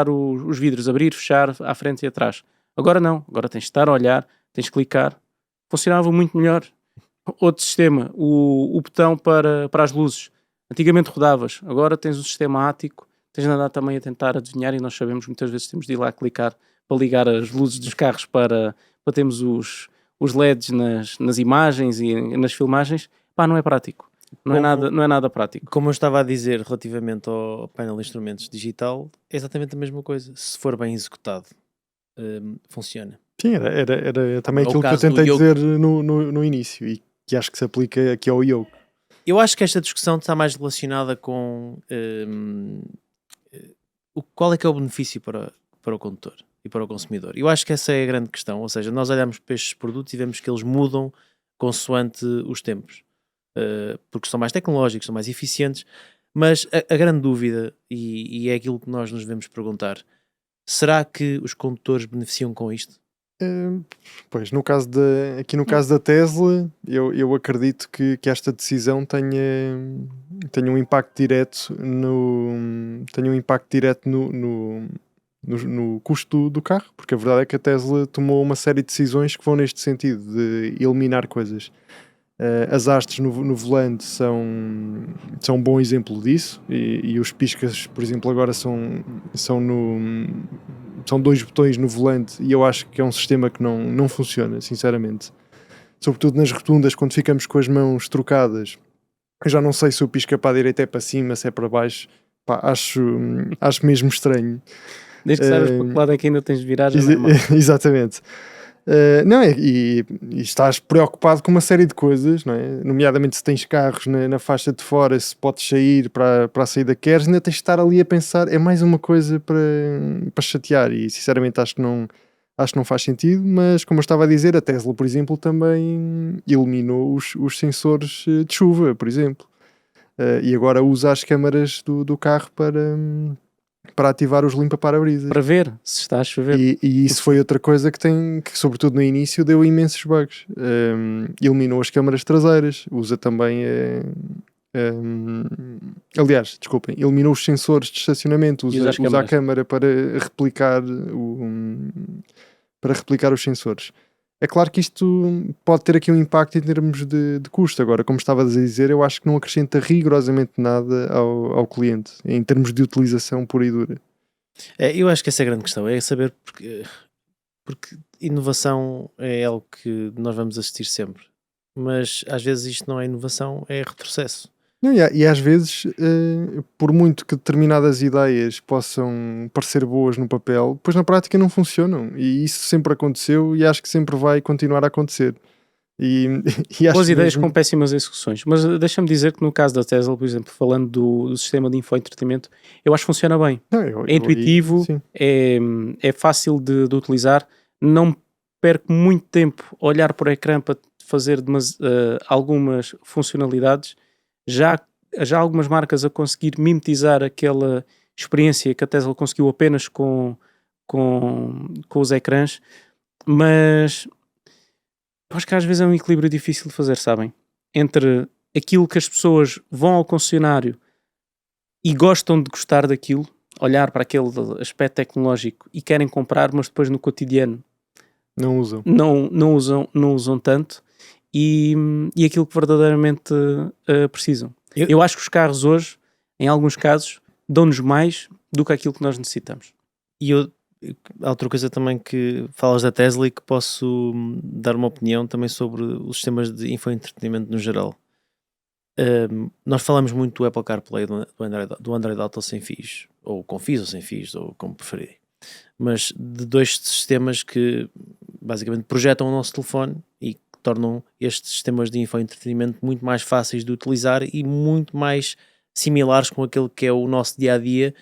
os vidros, abrir, fechar, à frente e atrás. Agora não, agora tens de estar a olhar, tens de clicar. Funcionava muito melhor. Outro sistema, o botão para as luzes. Antigamente rodavas, agora tens um sistema ático, tens de andar também a tentar adivinhar e nós sabemos que muitas vezes temos de ir lá clicar para ligar as luzes dos carros para termos os LEDs nas imagens e nas filmagens. Pá, não é prático. Não é nada prático. Como eu estava a dizer relativamente ao painel de instrumentos digital, é exatamente a mesma coisa. Se for bem executado, funciona. Sim, era também É o aquilo que eu caso do tentei Yoke. dizer no início e que acho que se aplica aqui ao Yoke. Eu acho que esta discussão está mais relacionada com qual é que é o benefício para o condutor e para o consumidor. Eu acho que essa é a grande questão, ou seja, nós olhamos para estes produtos e vemos que eles mudam consoante os tempos, porque são mais tecnológicos, são mais eficientes, mas a grande dúvida, e é aquilo que nós nos devemos perguntar, será que os condutores beneficiam com isto? Pois, aqui no caso da Tesla, eu acredito que esta decisão tenha um impacto direto no custo do carro, porque a verdade é que a Tesla tomou uma série de decisões que vão neste sentido, de eliminar coisas. As hastes no volante são um bom exemplo disso, e os piscas, por exemplo, agora são 2 botões no volante, e eu acho que é um sistema que não funciona, sinceramente. Sobretudo nas rotundas, quando ficamos com as mãos trocadas, eu já não sei se o pisca para a direita é para cima, se é para baixo. Pá, acho mesmo estranho. Desde que saibas para que lado é que ainda tens de virar, já não é mau. Exatamente. Não, e estás preocupado com uma série de coisas, não é? Nomeadamente se tens carros na faixa de fora, se podes sair para a saída que queres, ainda tens de estar ali a pensar, é mais uma coisa para chatear, e sinceramente acho que não faz sentido. Mas como eu estava a dizer, a Tesla, por exemplo, também eliminou os sensores de chuva, por exemplo, e agora usa as câmaras do carro para ativar os limpa-para-brisas. Para ver se está a chover. E isso foi outra coisa que sobretudo no início, deu imensos bugs. Eliminou as câmaras traseiras, usa também aliás, desculpem, eliminou os sensores de estacionamento, usa a câmara para replicar os sensores. É claro que isto pode ter aqui um impacto em termos de custo. Agora, como estava a dizer, eu acho que não acrescenta rigorosamente nada ao cliente, em termos de utilização pura e dura. Eu acho que essa é a grande questão, é saber porque inovação é algo que nós vamos assistir sempre, mas às vezes isto não é inovação, é retrocesso. Não, e às vezes, por muito que determinadas ideias possam parecer boas no papel, depois na prática não funcionam, e isso sempre aconteceu e acho que sempre vai continuar a acontecer. E acho boas ideias mesmo... com péssimas execuções. Mas deixa-me dizer que no caso da Tesla, por exemplo, falando do sistema de infoentretenimento, eu acho que funciona bem. Não, é intuitivo, é fácil de utilizar, não perco muito tempo a olhar para o ecrã para fazer algumas funcionalidades. Já algumas marcas a conseguir mimetizar aquela experiência que a Tesla conseguiu apenas com os ecrãs, mas acho que às vezes é um equilíbrio difícil de fazer, sabem? Entre aquilo que as pessoas vão ao concessionário e gostam de gostar daquilo, olhar para aquele aspecto tecnológico e querem comprar, mas depois no cotidiano não usam. Não usam tanto, e aquilo que verdadeiramente precisam. Eu acho que os carros hoje, em alguns casos, dão-nos mais do que aquilo que nós necessitamos. E há outra coisa também que falas da Tesla e que posso dar uma opinião também sobre os sistemas de infoentretenimento no geral. Nós falamos muito do Apple CarPlay, do Android Auto sem fios, ou com fios ou sem fios, ou como preferirem. Mas de dois sistemas que basicamente projetam o nosso telefone e que tornam estes sistemas de infoentretenimento muito mais fáceis de utilizar e muito mais similares com aquele que é o nosso dia-a-dia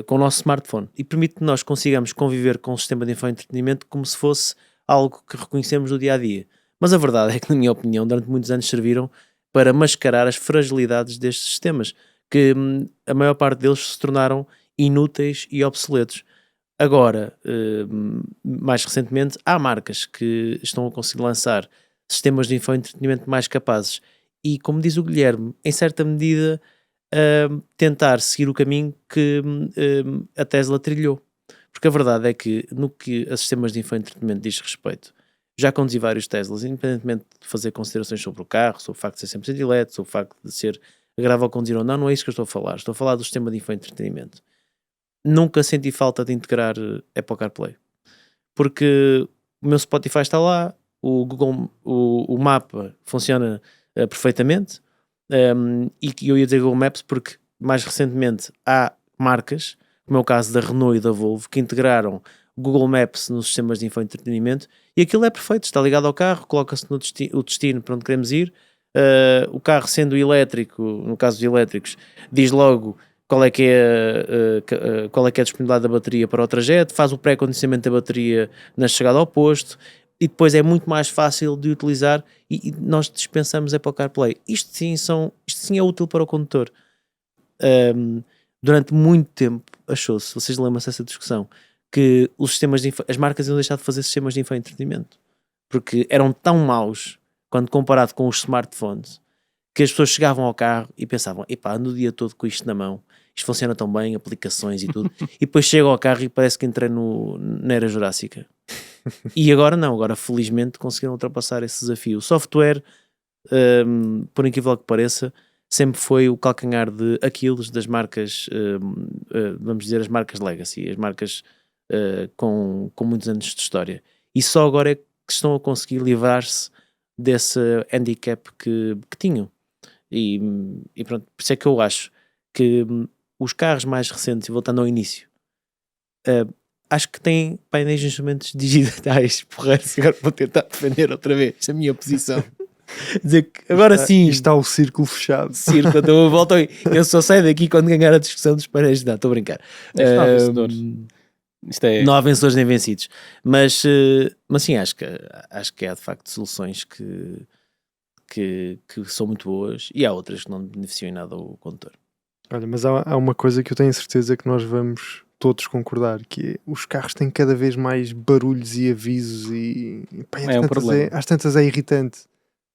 com o nosso smartphone, e permite que nós consigamos conviver com o sistema de infoentretenimento como se fosse algo que reconhecemos do dia-a-dia. Mas a verdade é que, na minha opinião, durante muitos anos serviram para mascarar as fragilidades destes sistemas, que a maior parte deles se tornaram inúteis e obsoletos. Agora, mais recentemente, há marcas que estão a conseguir lançar sistemas de infoentretenimento mais capazes e, como diz o Guilherme, em certa medida, tentar seguir o caminho que a Tesla trilhou. Porque a verdade é que, no que a sistemas de infoentretenimento diz respeito, já conduzi vários Teslas, independentemente de fazer considerações sobre o carro, sobre o facto de ser 100% elétrico, sobre o facto de ser grava ao conduzir ou não, não é isso que eu estou a falar. Estou a falar do sistema de infoentretenimento. Nunca senti falta de integrar Apple CarPlay. Porque o meu Spotify está lá, o Google, o mapa funciona perfeitamente, e eu ia dizer Google Maps porque mais recentemente há marcas, como é o caso da Renault e da Volvo, que integraram o Google Maps nos sistemas de infoentretenimento e aquilo é perfeito, está ligado ao carro, coloca-se no o destino para onde queremos ir, o carro sendo elétrico, no caso dos elétricos, diz logo qual é que é a disponibilidade da bateria para o trajeto, faz o pré-condicionamento da bateria na chegada ao posto e depois é muito mais fácil de utilizar e nós dispensamos Apple CarPlay. Isto sim é útil para o condutor. Durante muito tempo achou-se, vocês lembram-se dessa discussão, que os sistemas as marcas iam deixar de fazer sistemas de infoentretenimento porque eram tão maus quando comparado com os smartphones que as pessoas chegavam ao carro e pensavam, epá, ando o dia todo com isto na mão, isto funciona tão bem, aplicações e tudo, e depois chego ao carro e parece que entrei na era jurássica. E agora não, agora felizmente conseguiram ultrapassar esse desafio. O software, por incrível que pareça, sempre foi o calcanhar de Aquiles das marcas, vamos dizer as marcas legacy, as marcas com muitos anos de história. E só agora é que estão a conseguir livrar-se desse handicap que tinham. E pronto, por isso é que eu acho que os carros mais recentes, e voltando ao início, acho que têm painéis de instrumentos digitais. Porra, agora vou tentar defender outra vez a minha posição. Dizer que agora sim está o círculo fechado. Então eu volto eu só saio daqui quando ganhar a discussão dos painéis. Não, estou a brincar. Não há vencedores nem vencidos, mas sim, acho que há de facto soluções que são muito boas e há outras que não beneficiam em nada o condutor. Olha, mas há uma coisa que eu tenho certeza que nós vamos todos concordar, que é, os carros têm cada vez mais barulhos e avisos e pá, um problema. Às tantas é irritante.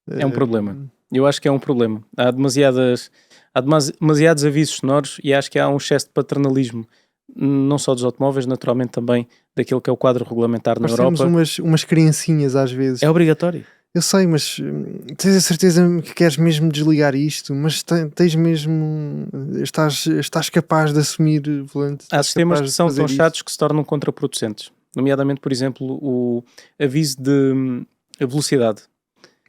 É um problema. Eu acho que é um problema. Há demasiados avisos sonoros e acho que há um excesso de paternalismo, não só dos automóveis, naturalmente também daquilo que é o quadro regulamentar na Europa. Temos umas criancinhas às vezes. É obrigatório. Eu sei, mas tens a certeza que queres mesmo desligar isto, mas tens mesmo, estás capaz de assumir o volante. Há sistemas que são tão chatos que se tornam contraproducentes, nomeadamente, por exemplo, o aviso de velocidade.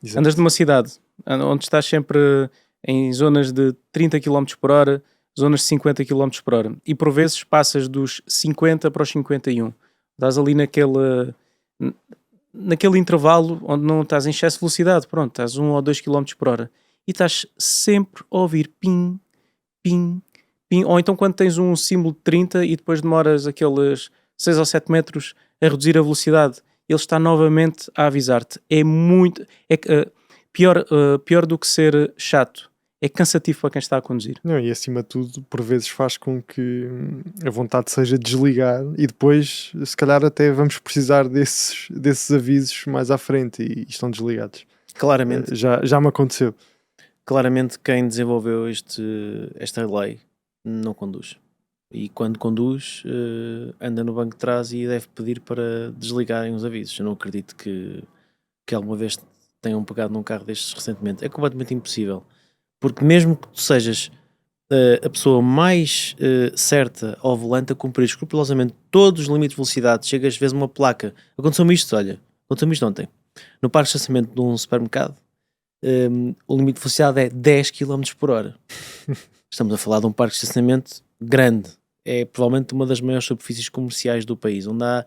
Exato. Andas numa cidade onde estás sempre em zonas de 30 km por hora, zonas de 50 km por hora, e por vezes passas dos 50 para os 51. Estás ali naquele intervalo onde não estás em excesso de velocidade, pronto, estás 1 ou 2 km por hora e estás sempre a ouvir ping, ping, ping, ou então quando tens um símbolo de 30 e depois demoras aqueles 6 ou 7 metros a reduzir a velocidade, ele está novamente a avisar-te. É muito... pior do que ser chato. É cansativo para quem está a conduzir. Não, e acima de tudo, por vezes faz com que a vontade seja desligar e depois, se calhar, até vamos precisar desses avisos mais à frente e estão desligados. Claramente. Já me aconteceu. Claramente, quem desenvolveu esta lei não conduz. E quando conduz, anda no banco de trás e deve pedir para desligarem os avisos. Eu não acredito que alguma vez tenham pegado num carro destes recentemente. É completamente impossível. Porque mesmo que tu sejas a pessoa mais certa ao volante a cumprir escrupulosamente todos os limites de velocidade, chegas às vezes uma placa. Aconteceu-me isto ontem. No parque de estacionamento de um supermercado, o limite de velocidade é 10 km por hora. Estamos a falar de um parque de estacionamento grande. É provavelmente uma das maiores superfícies comerciais do país, onde há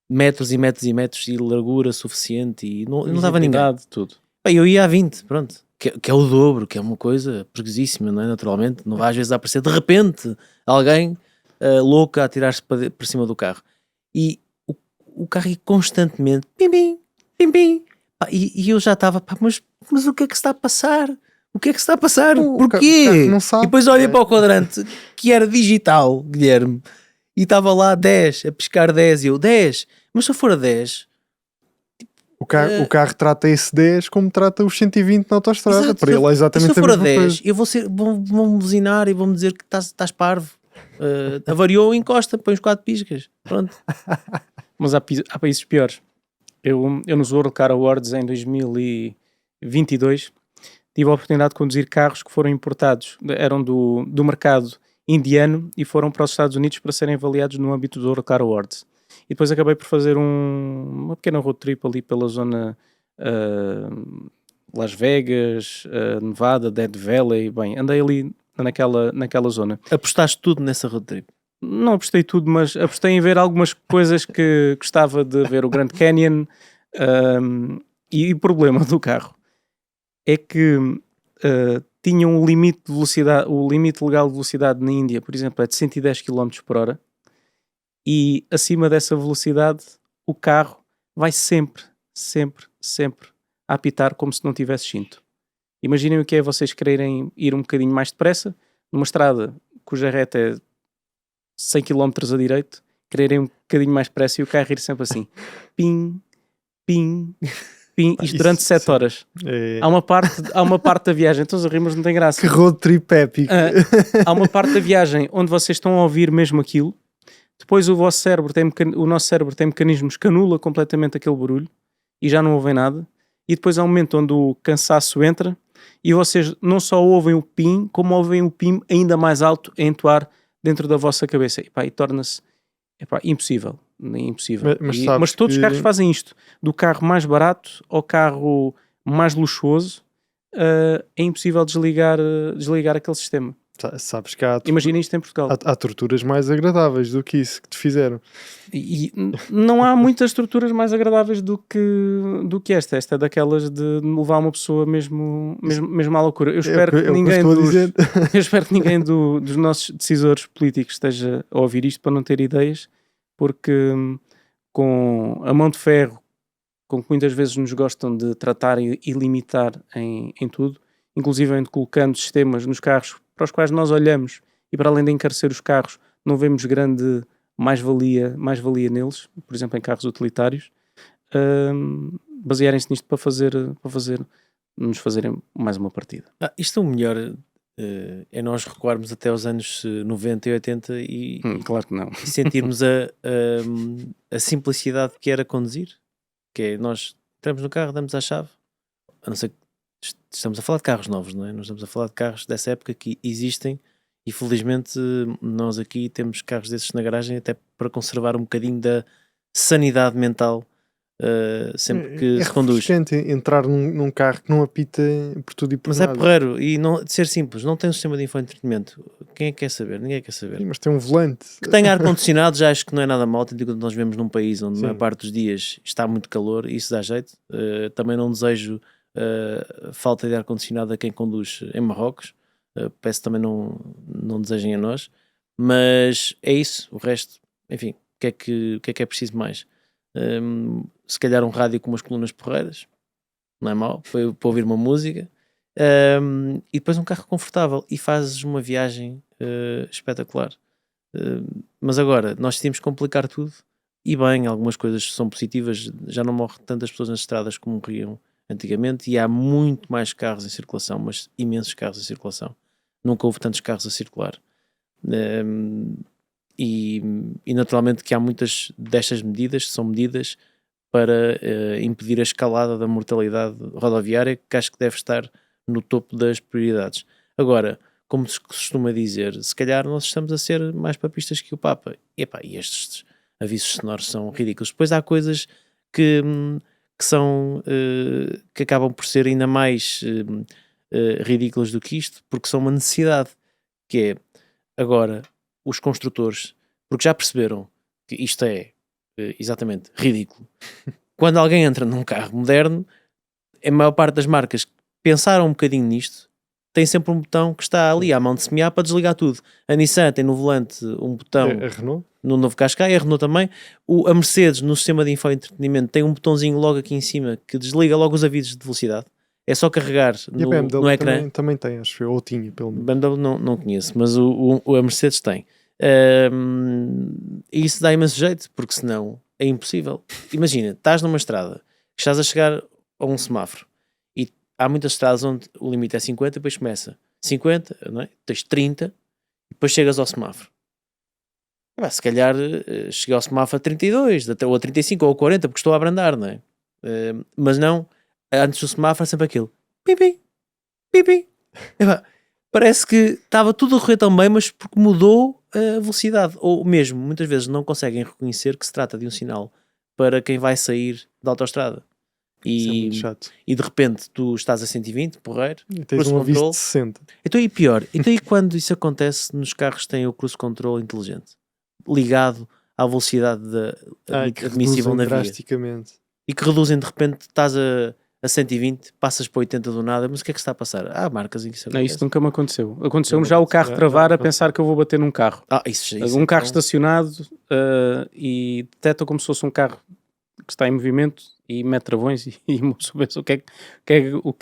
metros e metros e metros de largura suficiente e não dava ninguém. Tudo. Bem, eu ia a 20, pronto. Que é o dobro, que é uma coisa perigosíssima, não é? Naturalmente, não vai às vezes aparecer de repente alguém louco a atirar-se para cima do carro. E o carro ia constantemente pim, pim, pim, pim. Pá, e eu já estava, mas o que é que se está a passar? O que é que se está a passar? Porquê? Não sabe, e depois olha para o quadrante que era digital, Guilherme, e estava lá 10, a piscar 10, e eu 10, mas se eu for a 10... O carro trata esse 10 como trata os 120 na autoestrada. Exato, para ele é exatamente a mesma coisa. Se eu for a 10, coisa. Vão-me buzinar e vão-me dizer que estás parvo. Avariou, encosta, põe os 4 piscas. Pronto. Mas há países piores. Eu nos World Car Awards em 2022 tive a oportunidade de conduzir carros que foram importados, eram do mercado indiano e foram para os Estados Unidos para serem avaliados no âmbito do Eurocar Awards. E depois acabei por fazer uma pequena road trip ali pela zona Las Vegas, Nevada, Dead Valley, bem, andei ali naquela zona. Apostaste tudo nessa road trip? Não apostei tudo, mas apostei em ver algumas coisas que gostava de ver, o Grand Canyon, e o problema do carro é que tinha um limite de velocidade, o limite legal de velocidade na Índia, por exemplo, é de 110 km/h, e acima dessa velocidade o carro vai sempre a apitar como se não tivesse cinto. Imaginem o que é vocês quererem ir um bocadinho mais depressa, numa estrada cuja reta é 100 km a direito, quererem um bocadinho mais depressa e o carro ir sempre assim, pim, pim, pim, isto durante 7 horas. É... Há uma parte da viagem, então os rimos não tem graça. Que road trip épico. Há uma parte da viagem onde vocês estão a ouvir mesmo aquilo, depois o nosso cérebro tem mecanismos que anula completamente aquele barulho e já não ouvem nada, e depois há um momento onde o cansaço entra e vocês não só ouvem o pim, como ouvem o pim ainda mais alto a entoar dentro da vossa cabeça, e torna-se impossível. Mas todos os carros fazem isto, do carro mais barato ao carro mais luxuoso, é impossível desligar aquele sistema. Sabes que Imagina isto em Portugal. Há torturas mais agradáveis do que isso que te fizeram. E não há muitas estruturas mais agradáveis do que esta. Esta é daquelas de levar uma pessoa mesmo à loucura. Eu espero que ninguém dos nossos decisores políticos esteja a ouvir isto para não ter ideias, porque com a mão de ferro com que muitas vezes nos gostam de tratar e limitar em tudo, inclusive colocando sistemas nos carros para os quais nós olhamos e, para além de encarecer os carros, não vemos grande mais-valia neles, por exemplo em carros utilitários, basearem-se nisto para nos fazerem mais uma partida. Isto é o melhor, é nós recuarmos até os anos 90 e 80 e claro que não. E sentirmos a simplicidade que era conduzir, que é nós entramos no carro, damos a chave, a não ser que estamos a falar de carros novos, não é? Nós estamos a falar de carros dessa época que existem e felizmente nós aqui temos carros desses na garagem até para conservar um bocadinho da sanidade mental sempre que se conduz. É entrar num carro que não apita por tudo e por nada. Mas é porreiro e de ser simples, não tem um sistema de infoentretenimento. Quem é que quer saber? Ninguém quer saber. Sim, mas tem um volante. Que tenha ar-condicionado já acho que não é nada mal, tendo quando nós vivemos num país onde a maior parte dos dias está muito calor e isso dá jeito. Também não desejo falta de ar-condicionado a quem conduz em Marrocos, peço também não desejem a nós, mas é isso, o resto, enfim, o que é preciso mais? Se calhar um rádio com umas colunas porreiras, não é mau, para ouvir uma música, e depois um carro confortável e fazes uma viagem espetacular. Mas agora, nós decidimos complicar tudo e bem, algumas coisas são positivas, já não morrem tantas pessoas nas estradas como morriam antigamente e há muito mais carros em circulação, mas imensos carros em circulação. Nunca houve tantos carros a circular. E naturalmente que há muitas destas medidas que são medidas para impedir a escalada da mortalidade rodoviária, que acho que deve estar no topo das prioridades. Agora, como se costuma dizer, se calhar nós estamos a ser mais papistas que o Papa. E estes avisos sonoros são ridículos. Depois há coisas que são que acabam por ser ainda mais ridículas do que isto, porque são uma necessidade, que é agora os construtores, porque já perceberam que isto é exatamente ridículo. Quando alguém entra num carro moderno, a maior parte das marcas que pensaram um bocadinho nisto tem sempre um botão que está ali à mão de semear para desligar tudo. A Nissan tem no volante um botão, a Renault? No novo Qashqai, a Renault também. A Mercedes, no sistema de infoentretenimento, tem um botãozinho logo aqui em cima que desliga logo os avisos de velocidade. É só carregar no ecrã. Também tem, acho eu, ou tinha, pelo menos. BMW não conheço, mas a Mercedes tem. E isso dá imenso jeito, porque senão é impossível. Imagina, estás numa estrada, estás a chegar a um semáforo e há muitas estradas onde o limite é 50 e depois começa 50, não é? Tens 30 e depois chegas ao semáforo. Se calhar cheguei ao semáforo a 32 ou a 35 ou a 40 porque estou a abrandar, não é? Mas não, antes do semáforo é sempre aquilo pim, pim, pipi. Epá, parece que estava tudo a correr tão bem, mas porque mudou a velocidade. Ou mesmo, muitas vezes não conseguem reconhecer que se trata de um sinal para quem vai sair da autoestrada. Isso é muito E, chato. e de repente tu estás a 120, porreiro, E tens cruise um aviso control. de 60. Então e pior, então e quando isso acontece nos carros que têm o cruise control inteligente? Ligado à velocidade Que admissível reduzem na via. drasticamente. E que reduzem de repente, estás a 120, passas para 80 do nada, mas o que é que se está a passar? Há marcas em que isso Não, acontece. isso nunca me aconteceu. Aconteceu-me Não, já o carro já travar a aconteceu. pensar que eu vou bater num carro. Isso Um carro então, estacionado e detecta como se fosse um carro que está em movimento e mete travões e uma pessoa pensa o que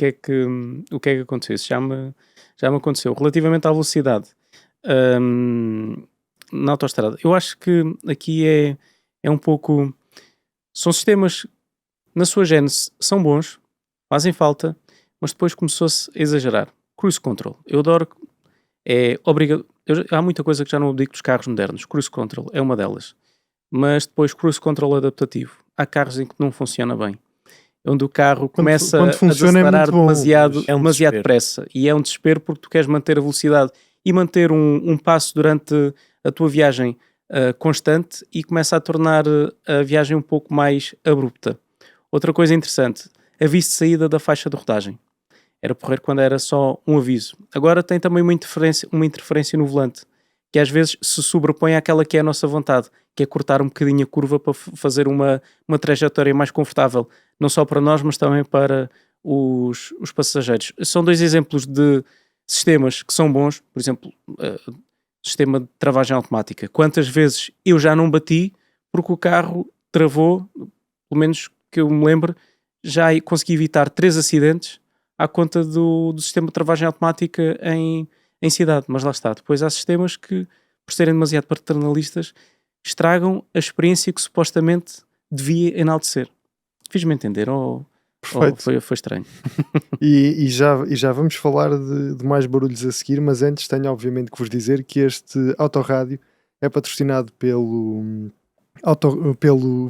é que aconteceu. Isso já me aconteceu. Relativamente à velocidade na autoestrada, eu acho que aqui é um pouco... São sistemas, na sua gênese, são bons, fazem falta, mas depois começou-se a exagerar. Cruise control. Eu adoro... há muita coisa que já não abdico dos carros modernos. Cruise control é uma delas. Mas depois cruise control adaptativo. Há carros em que não funciona bem. Onde o carro começa quando funciona a é acelerar muito bom, demasiado, mas é um demasiado desespero. depressa. E é um desespero porque tu queres manter a velocidade e manter um passo durante a tua viagem constante e começa a tornar a viagem um pouco mais abrupta. Outra coisa interessante, aviso de saída da faixa de rodagem. Era porreiro quando era só um aviso. Agora tem também uma interferência no volante, que às vezes se sobrepõe àquela que é a nossa vontade, que é cortar um bocadinho a curva para fazer uma trajetória mais confortável, não só para nós, mas também para os passageiros. São dois exemplos de sistemas que são bons, por exemplo, sistema de travagem automática. Quantas vezes eu já não bati porque o carro travou, pelo menos que eu me lembre, já consegui evitar 3 acidentes à conta do sistema de travagem automática em cidade, mas lá está. Depois há sistemas que, por serem demasiado paternalistas, estragam a experiência que supostamente devia enaltecer. Fiz-me entender ou Perfeito. foi estranho? E já vamos falar de mais barulhos a seguir, mas antes tenho obviamente que vos dizer que este Autorádio é patrocinado pelo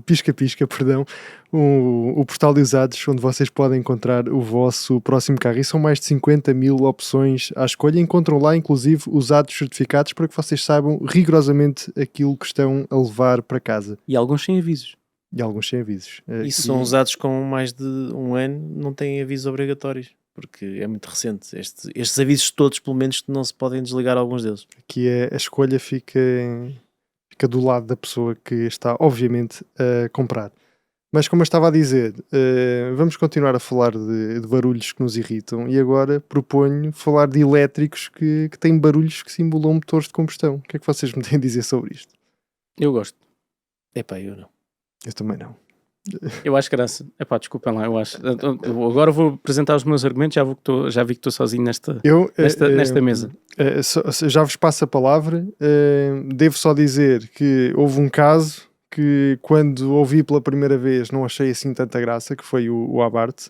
Pisca Pisca, perdão, o portal de usados onde vocês podem encontrar o vosso próximo carro, e são mais de 50 mil opções à escolha. Encontram lá inclusive usados certificados para que vocês saibam rigorosamente aquilo que estão a levar para casa, E alguns sem avisos. e alguns sem avisos. E se são usados com mais de um ano, não têm avisos obrigatórios, porque é muito recente. Estes avisos todos, pelo menos, não se podem desligar alguns deles. Aqui a escolha fica do lado da pessoa que está obviamente a comprar. Mas como eu estava a dizer, vamos continuar a falar de barulhos que nos irritam, e agora proponho falar de elétricos que têm barulhos que simulam motores de combustão. O que é que vocês me têm a dizer sobre isto? Eu gosto. Epá, eu não. Eu também não. Eu acho graça. Epá, desculpem lá, eu acho. Agora vou apresentar os meus argumentos, já vi que estou sozinho nesta mesa. Já vos passo a palavra. Devo só dizer que houve um caso que, quando ouvi pela primeira vez, não achei assim tanta graça, que foi o Abarth,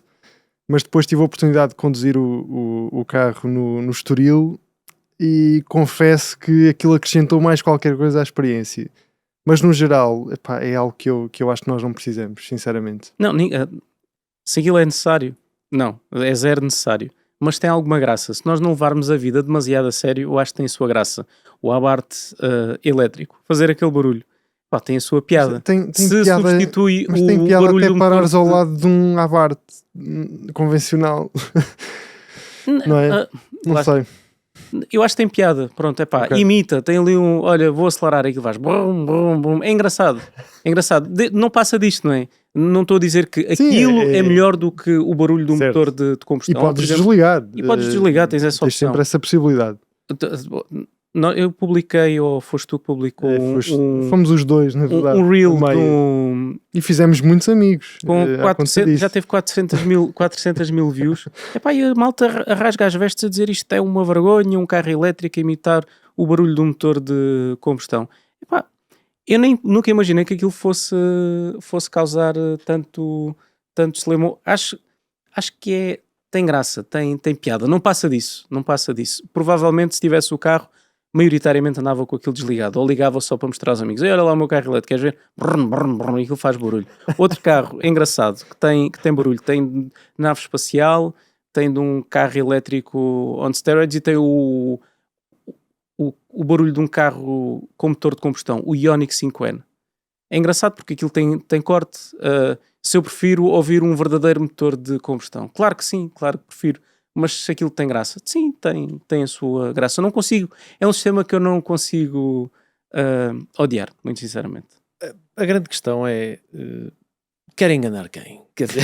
mas depois tive a oportunidade de conduzir o carro no Estoril e confesso que aquilo acrescentou mais qualquer coisa à experiência. Mas no geral, epá, é algo que eu acho que nós não precisamos, sinceramente. Não, se aquilo é necessário, não, é zero necessário. Mas tem alguma graça. Se nós não levarmos a vida demasiado a sério, eu acho que tem a sua graça. O Abarth elétrico, fazer aquele barulho, pá, tem a sua piada. Tem Se piada, substitui mas o tem piada barulho até do parares motor ao lado de um Abarth convencional. Não é? Não lá- sei. Eu acho que tem piada. Pronto, é pá, Ok. imita, tem ali olha, vou acelerar e aquilo faz brum, brum, brum. É engraçado. É engraçado. Não passa disto, não é? Não estou a dizer que Sim, aquilo é melhor do que o barulho de um Certo. motor de E combustão. podes por exemplo. desligar. E podes desligar, tens essa Tens opção. sempre essa possibilidade. Eu publiquei, ou foste tu que publicou Fomos os dois, na verdade. um reel a meio. de E fizemos muitos amigos. com à conta disso. já teve 400 mil views. Epá, e a malta rasga as vestes a dizer isto é uma vergonha, um carro elétrico a imitar o barulho de um motor de combustão. Epá, eu nunca imaginei que aquilo fosse causar tanto celeuma. Acho que tem graça, tem piada. Não passa disso. Provavelmente, se tivesse o carro, maioritariamente andava com aquilo desligado, ou ligava só para mostrar aos amigos: olha lá o meu carro elétrico, queres ver? Brum, brum, brum, e aquilo faz barulho. Outro carro engraçado que tem barulho, tem nave espacial, tem de um carro elétrico on steroids e tem o barulho de um carro com motor de combustão, o Ioniq 5N. É engraçado porque aquilo tem corte. Se eu prefiro ouvir um verdadeiro motor de combustão, claro que sim, claro que prefiro. Mas se aquilo tem graça, sim, tem a sua graça. Eu não consigo, é um sistema que eu não consigo odiar, muito sinceramente. A grande questão é, querem enganar quem? Quer dizer,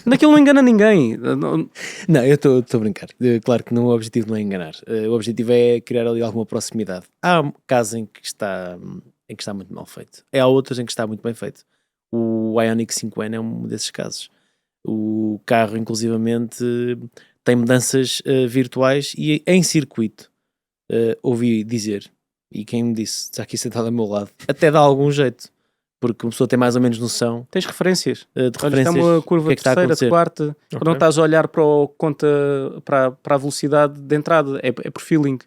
Naquilo não engana ninguém. não, eu estou a brincar. Claro que o objetivo não é enganar. O objetivo é criar ali alguma proximidade. Há casos em que está muito mal feito. Há outros em que está muito bem feito. O Ioniq 5N é um desses casos. O carro, inclusivamente, tem mudanças virtuais e em circuito. Ouvi dizer, e quem me disse, está aqui sentado ao meu lado, até dá algum jeito, porque uma pessoa tem mais ou menos noção Tens referências. de Olha, referências. está uma curva o que é que está a terceira, de acontecer. quarta. Quando não estás a olhar para a velocidade de entrada, é por feeling.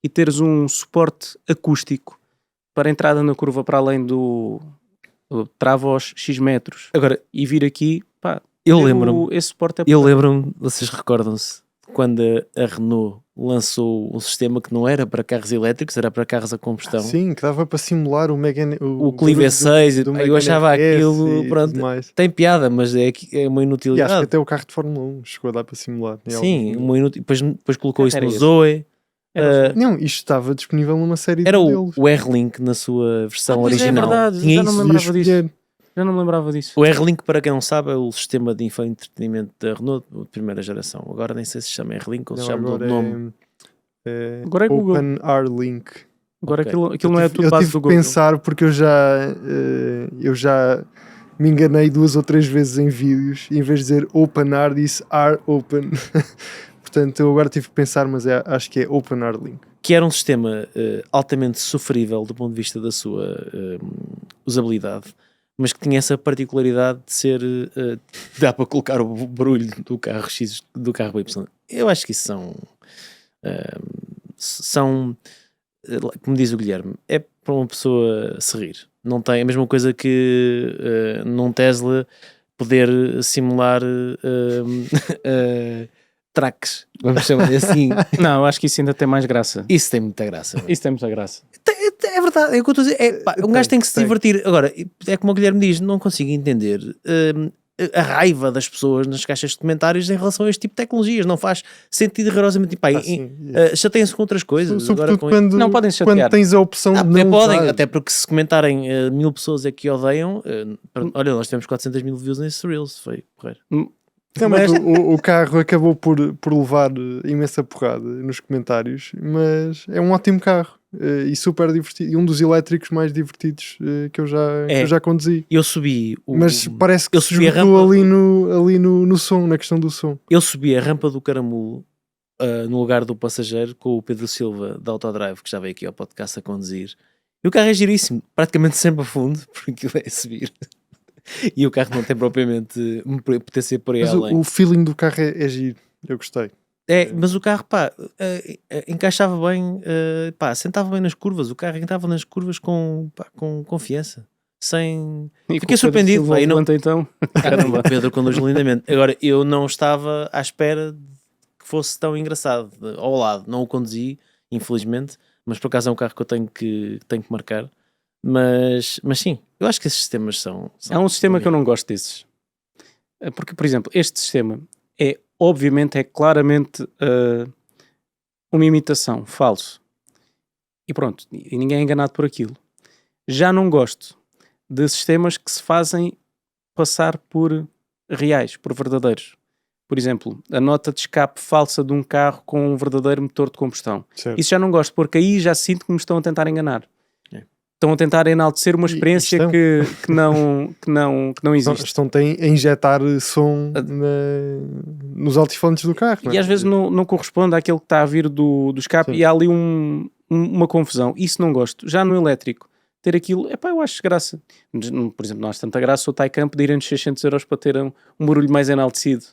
E teres um suporte acústico para a entrada na curva para além do travos X metros. Agora, E vir aqui, pá, eu lembro-me, esse suporte é vocês recordam-se, quando a Renault lançou um sistema que não era para carros elétricos, era para carros a combustão. Sim, que dava para simular o Megane... O Clio V6, eu achava aquilo, pronto, tem piada, mas é uma E inutilidade. acho que até o carro de Fórmula 1 chegou a dar para simular. Sim, depois colocou isso Era no esse. Zoe. Não, isto estava disponível numa série Era de o modelos. R-Link na sua versão pois é original. verdade, Tinha já não isso. me lembrava Podias disso. escolher. Já não me lembrava disso. O R-Link, para quem não sabe, é o sistema de infoentretenimento da Renault de primeira geração. Agora nem sei se chama R-Link ou se Não, chama de agora nome. Agora é Google. Open R-Link. Agora Ok. aquilo não é tudo Eu base tive do que Google. pensar porque eu já me enganei 2 ou 3 vezes em vídeos e em vez de dizer Open R disse R Open. Portanto, eu agora tive que pensar, mas acho que é Open R-Link. Que era um sistema altamente sofrível do ponto de vista da sua usabilidade, mas que tinha essa particularidade de ser dá para colocar o barulho do carro X, do carro Y. Eu acho que isso são como diz o Guilherme, é para uma pessoa se rir. Não tem a mesma coisa que num Tesla poder simular tracks, vamos chamar assim. Não, eu acho que isso ainda tem mais graça. Isso tem muita graça. Isso tem muita graça. É verdade, é o que eu estou a dizer. Um gajo tem que se divertir. Agora, é como o Guilherme diz, não consigo entender a raiva das pessoas nas caixas de comentários em relação a este tipo de tecnologias. Não faz sentido rigorosamente. Chateiam-se com outras coisas. Sobretudo Agora, quando, não podem chatear. quando tens a opção de até não podem, usar. até porque se comentarem 1000 pessoas é que odeiam. Olha, nós tivemos 400 mil views nesse Reels, foi porreiro. Não, mas o carro acabou por levar imensa porrada nos comentários, mas é um ótimo carro e super divertido. E um dos elétricos mais divertidos que eu já conduzi. Eu subi Mas parece que eu se subi a esgotou rampa- ali no som, na questão do som. Eu subi a rampa do Caramulo no lugar do passageiro com o Pedro Silva da Autodrive, que já veio aqui ao podcast a conduzir. E o carro é giríssimo, praticamente sempre a fundo, porque aquilo é a subir. E o carro não tem propriamente potência por aí Mas além. o feeling do carro é giro, eu gostei. Mas o carro, encaixava bem, sentava bem nas curvas. O carro entrava nas curvas com confiança. Fiquei surpreendido. Pá, Então. Caramba, o Pedro conduz lindamente. Agora, eu não estava à espera de que fosse tão engraçado. Ao lado, não o conduzi, infelizmente, mas por acaso é um carro que eu tenho que marcar. Mas sim, eu acho que esses sistemas são É um sistema que eu não gosto desses. Porque, por exemplo, este sistema é claramente uma imitação, falso. E pronto, e ninguém é enganado por aquilo. Já não gosto de sistemas que se fazem passar por reais, por verdadeiros. Por exemplo, a nota de escape falsa de um carro com um verdadeiro motor de combustão. Certo. Isso já não gosto, porque aí já sinto que me estão a tentar enganar. Estão a tentar enaltecer uma experiência que não existe. Estão a injetar som nos altifalantes do carro. E às vezes não corresponde àquele que está a vir do escape. Sim. E há ali uma confusão. Isso não gosto. Já no elétrico, ter aquilo, eu acho graça. Por exemplo, nós tanta graça o Taycan pedirem-nos 600 euros para ter um barulho mais enaltecido.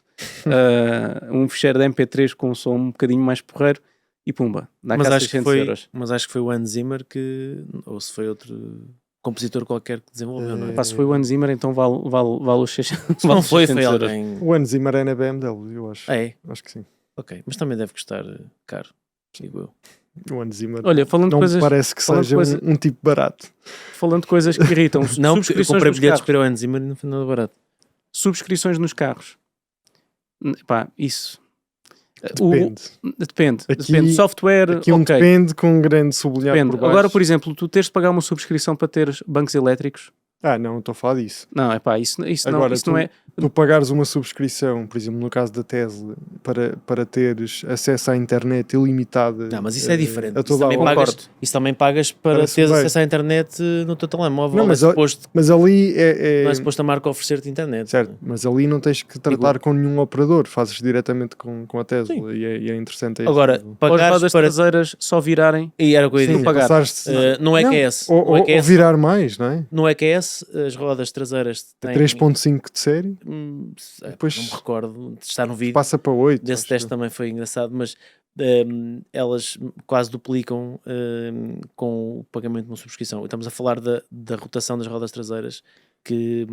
Um fecheiro de MP3 com um som um bocadinho mais porreiro. E pumba, dá cá 600 euros. Mas acho que foi o Hans Zimmer que, ou se foi outro compositor qualquer que desenvolveu, não é? Pá, se foi o Hans Zimmer, então vale os 600 Se não foi 600 euros. alguém. O Hans Zimmer é na BMW, eu acho. É, Acho que sim. ok. Mas também deve custar caro, digo eu. O Hans Zimmer Olha, falando de não me coisas, parece que falando de seja coisa- um tipo barato. falando de coisas que irritam, Não, porque eu subscrições comprei nos bilhetes carros. para o Hans Zimmer e não foi nada barato. Subscrições nos carros. Pá, isso. Depende. Depende. Aqui- Depende. Software, Aqui ok. depende com um grande sublinhar Depende. por baixo. Agora, por exemplo, tu tens de pagar uma subscrição para teres bancos elétricos. Não estou a falar disso. Não, é pá, isso Agora, não é. Tu pagares uma subscrição, por exemplo, no caso da Tesla, para teres acesso à internet ilimitada. Não, mas isso é diferente. A Isso toda a também, hora. pagas, isso também pagas para Parece teres bem. acesso à internet no teu telemóvel. Não, Não, mas é suposto, Mas ali é. não é suposto a marca oferecer-te internet. Certo, mas ali não tens que tratar com nenhum operador, fazes diretamente com a Tesla Sim. e é interessante. a esse Agora, nível. Ou as pagares rodas para... traseiras só virarem. E era o que eu ia Sim, dizer. pagar. passares-te- No Não, EQS. ou No EQS, virar mais, não é? no EQS, as rodas traseiras têm... 3.5 de série, Depois... Não me recordo, está no vídeo. passa para 8. Desse acho teste eu. também foi engraçado, mas elas quase duplicam com o pagamento de uma subscrição. Estamos a falar da rotação das rodas traseiras que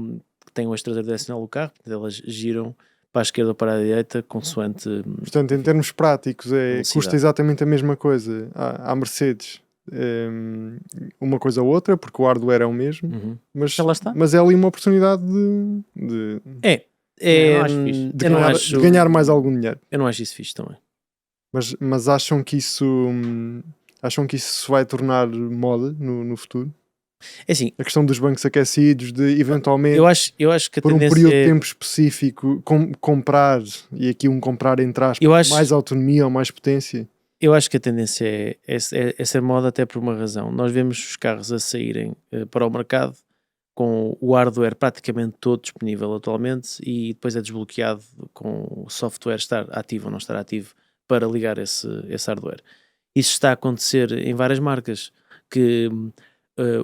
têm o eixo traseiro direcional do carro, elas giram para a esquerda ou para a direita consoante Portanto, em termos práticos, Velocidade. custa exatamente a mesma coisa à Mercedes. Uma coisa ou outra, porque o hardware é o mesmo, Uhum. mas, Já lá está. mas é ali uma oportunidade de Eu não acho fixe. eu não ganhar, acho, de ganhar mais algum dinheiro. eu não acho isso fixe também. Mas acham que isso se vai tornar moda no futuro? É assim, A questão dos bancos aquecidos, de eventualmente eu acho que a por um tendência período de é... tempo específico comprar, e aqui comprar entre aspas, Eu acho- mais autonomia ou mais potência. Eu acho que a tendência é ser moda até por uma razão. Nós vemos os carros a saírem para o mercado com o hardware praticamente todo disponível atualmente e depois é desbloqueado com o software estar ativo ou não estar ativo para ligar esse hardware. Isso está a acontecer em várias marcas, que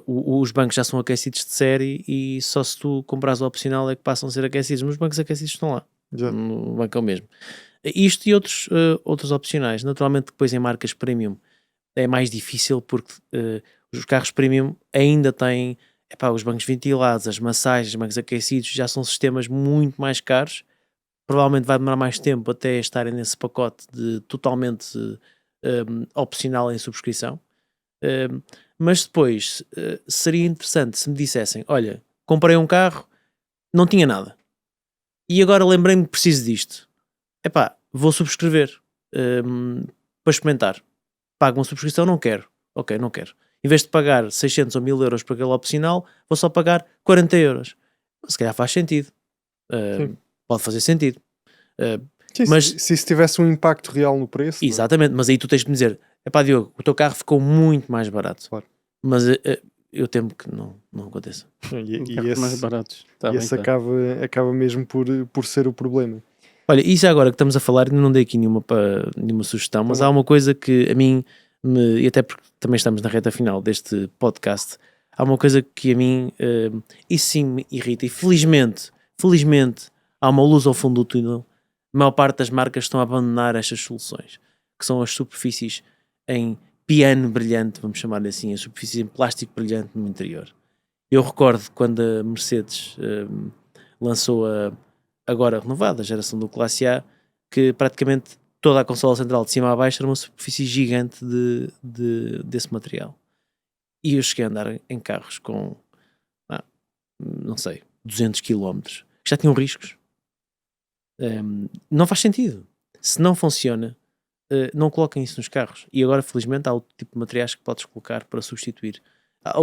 os bancos já são aquecidos de série e só se tu comprares o opcional é que passam a ser aquecidos, mas os bancos aquecidos estão lá. Já. No banco é o mesmo. Isto e outros opcionais. Naturalmente depois em marcas premium é mais difícil porque os carros premium ainda têm os bancos ventilados, as massagens, os bancos aquecidos, já são sistemas muito mais caros. Provavelmente vai demorar mais tempo até estarem nesse pacote de totalmente opcional em subscrição. Mas depois seria interessante se me dissessem, olha, comprei um carro, não tinha nada e agora lembrei-me que preciso disto. Vou subscrever para experimentar. Pago uma subscrição, não quero. Ok, não quero. Em vez de pagar 600 ou 1000 euros por aquele opcional, vou só pagar 40 euros. Se calhar faz sentido. Pode fazer sentido. Sim, Mas- se isso tivesse um impacto real no preço, não é? Exatamente, mas aí tu tens de me dizer, Diogo, o teu carro ficou muito mais barato. Claro. Mas eu temo que não aconteça. E Carros mais esse, baratos. Tá bem, esse tá. acaba mesmo por ser o problema. Olha, e já agora que estamos a falar, ainda não dei aqui nenhuma sugestão, mas há uma coisa que a mim, e até porque também estamos na reta final deste podcast, há uma coisa que a mim, isso sim me irrita, e felizmente, há uma luz ao fundo do túnel. A maior parte das marcas estão a abandonar estas soluções, que são as superfícies em piano brilhante, vamos chamar assim, as superfícies em plástico brilhante no interior. Eu recordo quando a Mercedes lançou agora renovada, a geração do Classe A, que praticamente toda a consola central de cima a baixo era uma superfície gigante desse material. E eu cheguei a andar em carros com, não sei, 200 km, que já tinham riscos. Não faz sentido. Se não funciona, não coloquem isso nos carros. E agora, felizmente, há outro tipo de materiais que podes colocar para substituir.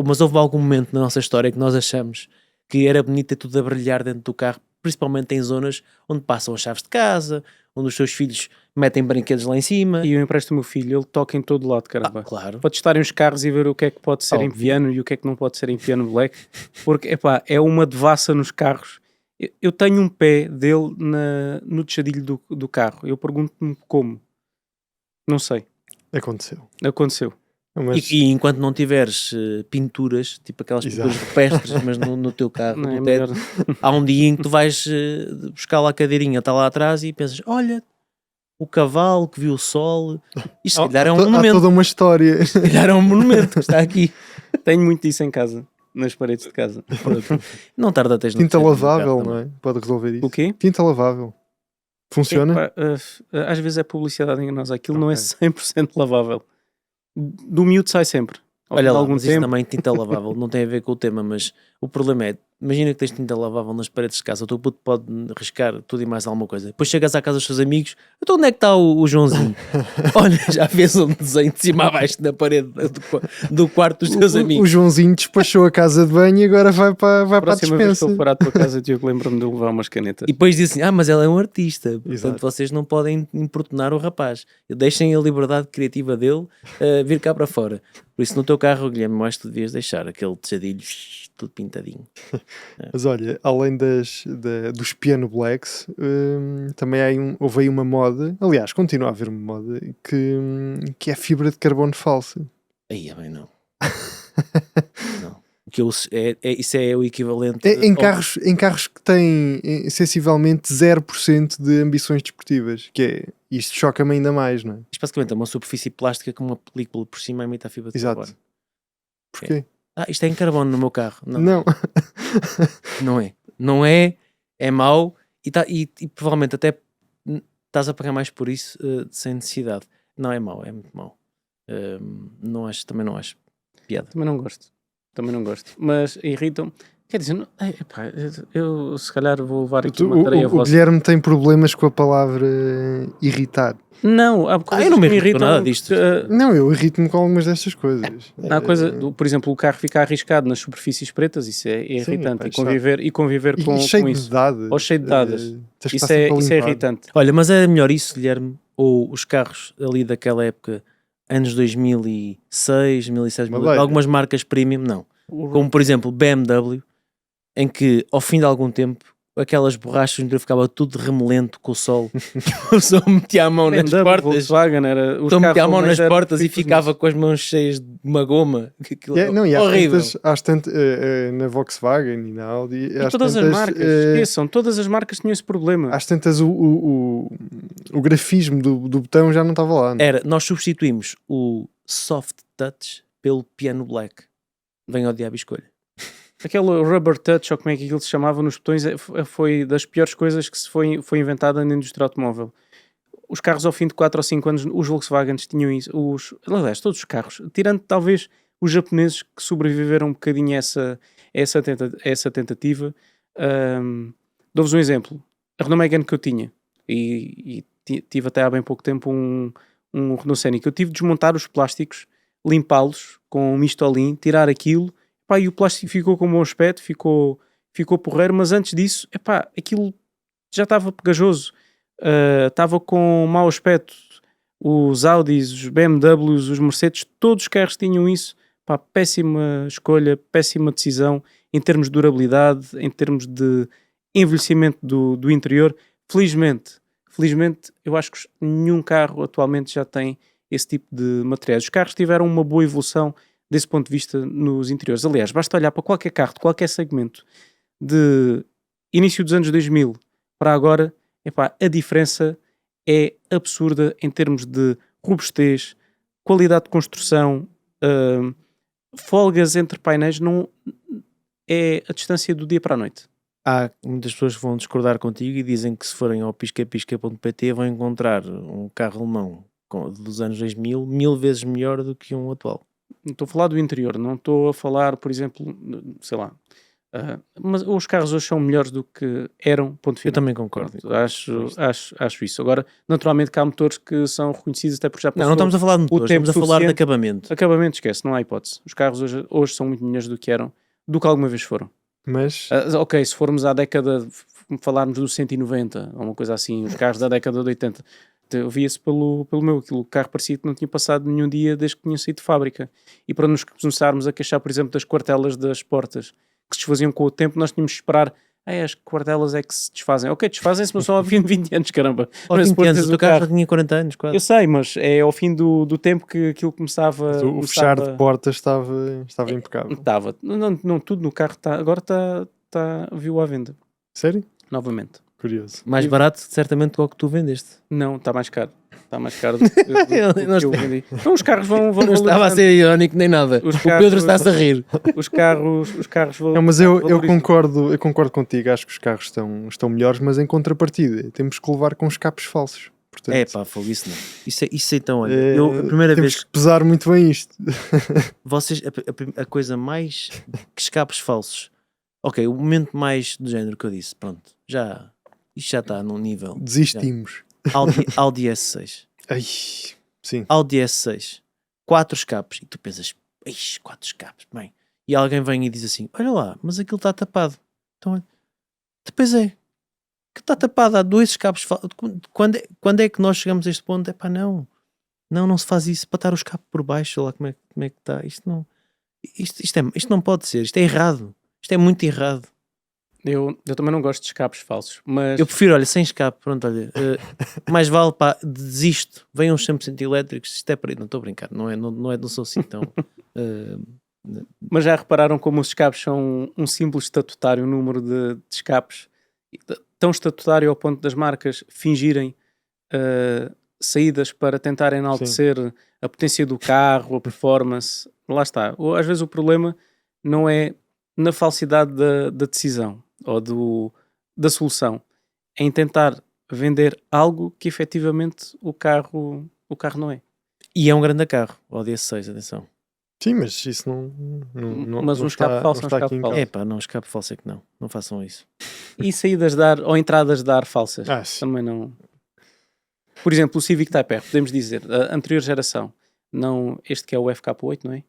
Mas houve algum momento na nossa história que nós achamos que era bonito ter tudo a brilhar dentro do carro, principalmente em zonas onde passam as chaves de casa, onde os teus filhos metem brinquedos lá em cima. E eu empresto o meu filho, ele toca em todo lado, caramba. Claro. Pode estar em os carros e ver o que é que pode ser em Óbvio. piano e o que é que não pode ser em piano black, porque é uma devassa nos carros. Eu tenho um pé dele no tejadilho do carro. Eu pergunto-me como. Não sei. Aconteceu. Aconteceu. Mas, E enquanto não tiveres pinturas, tipo aquelas Exato. pinturas rupestres, mas no teu carro, Não é no teto, melhor. há um dia em que tu vais buscar lá a cadeirinha, está lá atrás e pensas, olha, o cavalo que viu o sol, isto se calhar é um há monumento, toda uma história. se calhar é um monumento que está aqui. Tenho muito disso em casa. nas paredes de casa. Não tarda a ter Tinta lavável, não é? Pode resolver isso. O quê? Tinta lavável. Funciona? Epá, às vezes é publicidade enganosa. Aquilo não é Ok. 100% lavável. Do miúdo sai sempre. Ao Olha fim de lá, algum mas isso tempo. também tinta lavável, não tem a ver com o tema, mas o problema é, imagina que tens tinta lavável nas paredes de casa, o teu puto pode riscar tudo e mais alguma coisa. Depois chegas à casa dos seus amigos, então onde é que está o Joãozinho? Olha, já fez um desenho de cima a baixo da parede do quarto dos teus O amigos. Joãozinho despachou a casa de banho e agora vai para a Próxima vez que eu dispensa. for à tua casa, Diogo, lembra-me de levar umas canetas. E depois diz assim, mas ela é um artista, portanto Exato. vocês não podem importunar o rapaz. Deixem a liberdade criativa dele vir cá para fora. Por isso no teu carro, Guilherme, eu acho que tu devias deixar aquele tejadilho tudo pintadinho. Mas olha, além dos piano blacks, também houve aí uma moda, aliás, continua a haver uma moda, que é a fibra de carbono falsa. Aí, bem, não. Não. Isso é o equivalente... Em carros que têm sensivelmente 0% de ambições desportivas, isto choca-me ainda mais, não é? Isto basicamente é uma superfície plástica com uma película por cima a imitar a fibra de Exato. carbono. Porquê? Isto é em carbono no meu carro. Não. Não é. Não é, é mau e provavelmente até estás a pagar mais por isso sem necessidade. Não é mau, é muito mau. Também não acho piada. Também não gosto. Mas irritam-me. Quer dizer, eu se calhar vou levar aqui uma tarefa O vossa. Guilherme tem problemas com a palavra irritar. Não, há coisas eu não me que irrito com nada disto. Não, eu irrito-me com algumas destas coisas. Há coisa, por exemplo, o carro ficar arriscado nas superfícies pretas, isso é Sim, irritante. pá, E conviver E com cheio de isso. dados. Ou cheio de dados. Tens que Isso estar sempre a é limpar. irritante. Olha, mas é melhor isso, Guilherme, ou os carros ali daquela época, anos 2006, 2007, Madeira. algumas marcas premium, não. Como por exemplo BMW, em que ao fim de algum tempo aquelas borrachas ainda ficava tudo remelento com o sol. A pessoa metia a mão nas BMW, portas, Volkswagen, era, os então metia a carros mão nas alemães eram portas e perfeitos ficava com as mãos cheias de uma goma. Aquilo Não, e horrível. às tantas, na Volkswagen e na Audi, E às todas as tantas, marcas, esqueçam, todas as marcas tinham esse problema. às tantas o grafismo do botão já não estava lá. Não? Era, nós substituímos o soft touch pelo piano black. Vem ao diabo e escolha. Aquele rubber touch, ou como é que aquilo se chamava nos botões, foi das piores coisas que foi inventada na indústria automóvel. Os carros ao fim de 4 ou 5 anos, os Volkswagens tinham isso, aliás, todos os carros, tirando talvez os japoneses que sobreviveram um bocadinho a essa tentativa. Dou-vos um exemplo. A Renault Megane que eu tinha, e tive até há bem pouco tempo um Renault Scenic, eu tive de desmontar os plásticos, limpá-los com um mistolin, tirar aquilo, e o plástico ficou com um bom aspecto, ficou porreiro, mas antes disso, aquilo já estava pegajoso, estava com um mau aspecto. Os Audis, os BMWs, os Mercedes, todos os carros tinham isso. Péssima escolha, péssima decisão em termos de durabilidade, em termos de envelhecimento do interior. Felizmente, eu acho que nenhum carro atualmente já tem esse tipo de materiais. Os carros tiveram uma boa evolução desse ponto de vista nos interiores. Aliás, basta olhar para qualquer carro de qualquer segmento de início dos anos 2000 para agora, a diferença é absurda em termos de robustez, qualidade de construção, folgas entre painéis, não é a distância do dia para a noite. Há muitas pessoas que vão discordar contigo e dizem que se forem ao piscapisca.pt vão encontrar um carro alemão dos anos 2000 1000 vezes melhor do que um atual. Estou a falar do interior, não estou a falar, por exemplo, sei lá, mas os carros hoje são melhores do que eram, ponto final. Eu também concordo. Pronto, acho isso. Agora, naturalmente que há motores que são reconhecidos até porque já passou. Não estamos a falar de motores, tempo estamos a falar de suficiente. acabamento. Acabamento, esquece, não há hipótese. Os carros hoje são muito melhores do que eram, do que alguma vez foram. Mas Ok, se formos à década, falarmos do 190, ou uma coisa assim, os carros da década de 80, eu via-se pelo meu, o carro parecia que não tinha passado nenhum dia desde que tinha saído de fábrica. E para nos começarmos a queixar, por exemplo, das quartelas das portas, que se desfaziam com o tempo, nós tínhamos de esperar, as quartelas é que se desfazem. Ok, desfazem-se, mas só ao fim de 20 anos, caramba. Ao Mas 20 depois anos, tens o teu carro já tinha 40 anos, quase. Eu sei, mas é ao fim do tempo que aquilo começava... o fechar de portas estava impecável. Estava. Não, tudo no carro está... Agora viu à venda. Sério? Novamente. Curioso. Mais barato, certamente, do que tu vendeste. Não, está mais caro. Está mais caro do que eu vendi. Então os carros vão Não estava a valorizando. ser irónico nem nada. Os O Pedro carros- está-se a rir. Os carros vão. Não, mas eu valorizam. concordo contigo, acho que os carros estão melhores, mas em contrapartida, temos que levar com escapes falsos. Portanto, É pá, fogo, isso não. Isso então, olha, eh, eu, a primeira temos vez que pesar muito bem isto. vocês, a coisa mais que escapes falsos, ok, o momento mais do género que eu disse, pronto, isto já está num nível. Desistimos. Audi S6. Ai, sim. Audi S6, 4 escapes, e tu pensas, ixi, 4 escapes, bem. E alguém vem e diz assim: olha lá, mas aquilo está tapado. Então, olha, depois é que está tapado, há 2 escapes. Quando é que nós chegamos a este ponto? É pá, não se faz isso para estar o escape por baixo. Olha lá como é que está. Isto não pode ser, isto é errado, isto é muito errado. Eu também não gosto de escapes falsos, mas Eu prefiro, olha, sem escape, pronto, olha, mais vale, pá, desisto, venham uns 100% elétricos, isto é para não estou a brincar, não sou assim tão. Mas já repararam como os escapes são um simples estatutário número de escapes? Tão estatutário ao ponto das marcas fingirem saídas para tentarem enaltecer a potência do carro, a performance. Lá está. Às vezes o problema não é na falsidade da decisão ou da solução. É em tentar vender algo que efetivamente o carro não é. E é um grande carro, o Audi S6, atenção. Sim, mas isso não Mas não um escape está, falso não é um está escape aqui em falso. causa. É pá, não, escape falso é que não façam isso. E saídas de ar ou entradas de ar falsas. Sim. Também não. Por exemplo, o Civic Type R, podemos dizer, a anterior geração, não este que é o FK8, não é?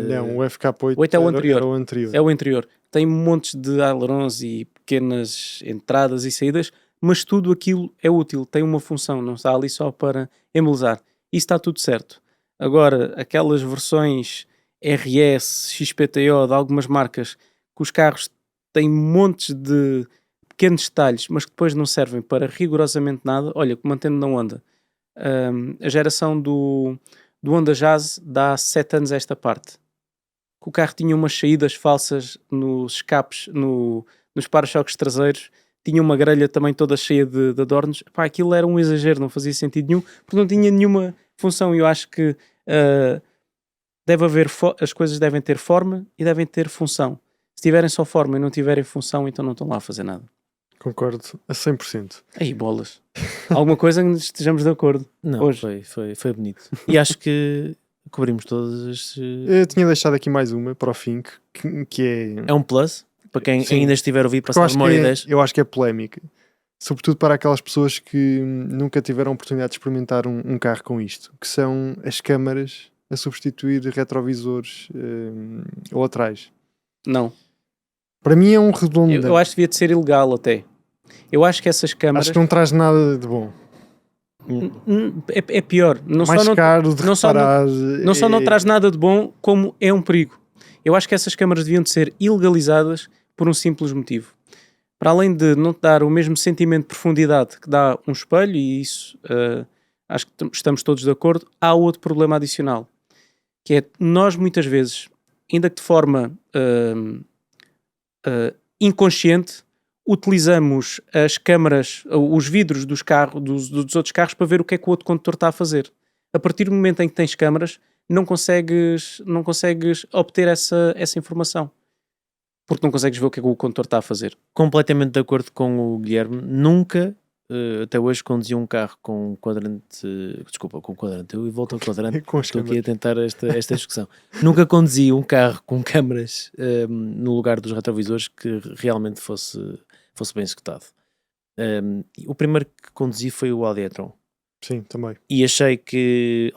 Não, o FK8 8 é o anterior. era o anterior. É o anterior. Tem montes de ailerons e pequenas entradas e saídas, mas tudo aquilo é útil, tem uma função, não está ali só para embelezar. Isso está tudo certo. Agora, aquelas versões RS, XPTO de algumas marcas, que os carros têm montes de pequenos detalhes, mas que depois não servem para rigorosamente nada. Olha, mantendo na onda, a geração do Honda Jazz dá 7 anos a esta parte. Que o carro tinha umas saídas falsas nos escapes, nos para-choques traseiros, tinha uma grelha também toda cheia de adornos. Pá, aquilo era um exagero, não fazia sentido nenhum, porque não tinha nenhuma função. Eu acho que deve haver as coisas devem ter forma e devem ter função. Se tiverem só forma e não tiverem função, então não estão lá a fazer nada. Concordo a 100%. Aí, bolas. Alguma coisa que estejamos de acordo. Não, Hoje. foi bonito. E acho que cobrimos todas as. Eu tinha deixado aqui mais uma para o fim, que é... É um plus para quem Sim. ainda estiver a ouvir Porque eu passar acho, memória que e é, 10. eu acho que é polémica. Sobretudo para aquelas pessoas que nunca tiveram a oportunidade de experimentar um carro com isto, que são as câmaras a substituir retrovisores laterais. Não. Para mim é um redundante. Eu acho que devia de ser ilegal até. Eu acho que essas câmaras... Acho que não traz nada de bom. É pior. Não Mais só não, caro de não só reparar. não só não traz nada de bom, como é um perigo. Eu acho que essas câmaras deviam de ser ilegalizadas por um simples motivo. Para além de não te dar o mesmo sentimento de profundidade que dá um espelho, e isso acho que estamos todos de acordo, há outro problema adicional, que é nós muitas vezes, ainda que de forma inconsciente, utilizamos as câmaras, os vidros dos outros carros para ver o que é que o outro condutor está a fazer. A partir do momento em que tens câmaras, não consegues obter essa informação. Porque não consegues ver o que é que o condutor está a fazer. Completamente de acordo com o Guilherme. Nunca, até hoje, conduzi um carro com quadrante. Desculpa, com quadrante. Eu volto ao quadrante. Com as Estou aqui a câmaras. tentar esta discussão. Nunca conduzi um carro com câmaras no lugar dos retrovisores que realmente fosse bem executado. O primeiro que conduzi foi o Audi e-tron. Sim, também. E achei que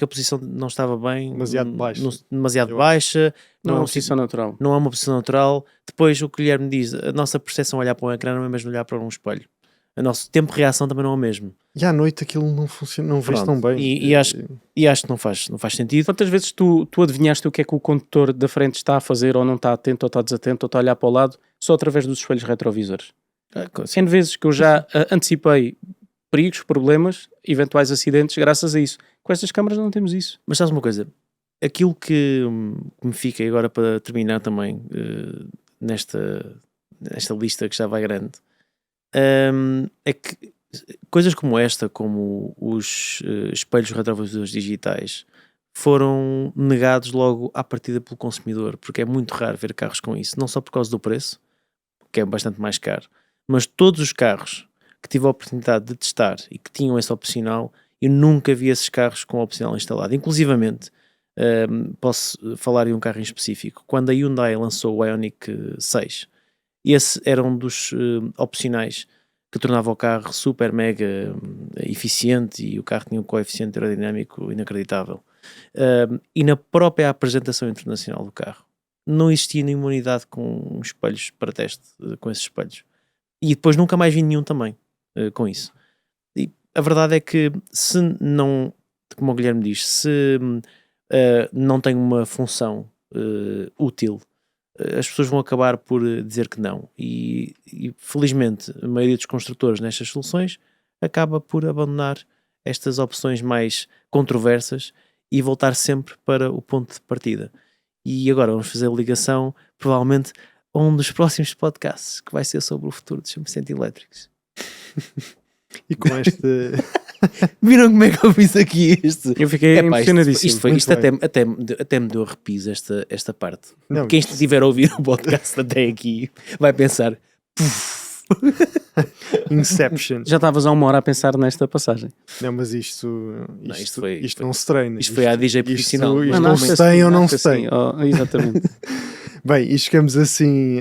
a posição não estava bem, Demasiado baixa. demasiado baixa, Não é um uma posição natural. não é uma posição natural. Depois o que o Guilherme diz, a nossa percepção olhar para um ecrã não é mesmo olhar para um espelho. O nosso tempo de reação também não é o mesmo. E à noite aquilo não funciona, não vês tão Pronto. bem. E acho que não faz sentido. Quantas vezes tu adivinhaste o que é que o condutor da frente está a fazer, ou não está atento, ou está desatento, ou está a olhar para o lado, só através dos espelhos retrovisores? N vezes que eu já antecipei perigos, problemas, eventuais acidentes, graças a isso. Com estas câmaras não temos isso. Mas sabes uma coisa? Aquilo que me fica agora para terminar também nesta lista que já vai grande, é que coisas como esta, como os espelhos retrovisores digitais, foram negados logo à partida pelo consumidor, porque é muito raro ver carros com isso, não só por causa do preço, que é bastante mais caro, mas todos os carros que tive a oportunidade de testar e que tinham esse opcional, eu nunca vi esses carros com o opcional instalado. Inclusivamente, posso falar em um carro em específico, quando a Hyundai lançou o Ioniq 6, esse era um dos opcionais que tornava o carro super mega eficiente, e o carro tinha um coeficiente aerodinâmico inacreditável. E na própria apresentação internacional do carro não existia nenhuma unidade com espelhos para teste, com esses espelhos. E depois nunca mais vi nenhum também com isso. E a verdade é que se não, como o Guilherme diz, se não tem uma função útil, as pessoas vão acabar por dizer que não. E felizmente a maioria dos construtores nestas soluções acaba por abandonar estas opções mais controversas e voltar sempre para o ponto de partida. E agora vamos fazer a ligação, provavelmente, a um dos próximos podcasts, que vai ser sobre o futuro dos 100% elétricos. E com este... Viram como é que eu fiz aqui isto? Eu fiquei impressionadíssimo. Isto até me deu arrepios esta parte. Não, Quem estiver a ouvir o podcast até aqui vai pensar... Inception. Já estavas há 1 hora a pensar nesta passagem. Não, mas isto não se treina. Isto foi a DJ profissional. Isto não se tem ou não se tem. Exatamente. Bem, e chegamos assim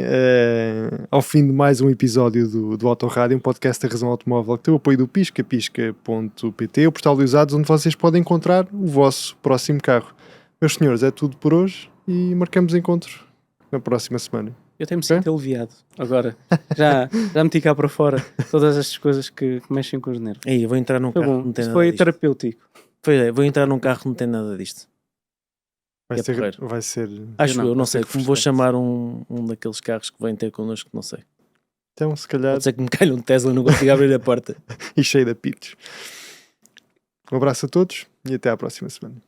ao fim de mais um episódio do Autorádio, um podcast da Razão Automóvel que tem o apoio do Pisca, pisca.pt, o portal de usados onde vocês podem encontrar o vosso próximo carro. Meus senhores, é tudo por hoje e marcamos encontro na próxima semana. Eu tenho-me sentido aliviado. Agora, já meti cá para fora todas estas coisas que mexem com os nervos. Ei, eu vou entrar num Foi carro bom. que não tem Isto nada foi disto. terapêutico. Vou entrar num carro que não tem nada disto. Vai ser... Acho eu, não vai sei, ser como vou frustrante. chamar um daqueles carros que vêm ter connosco, não sei. Então, se calhar, Pode ser que me calhe um Tesla e não consiga abrir a porta. e cheio de apitos. Um abraço a todos e até à próxima semana.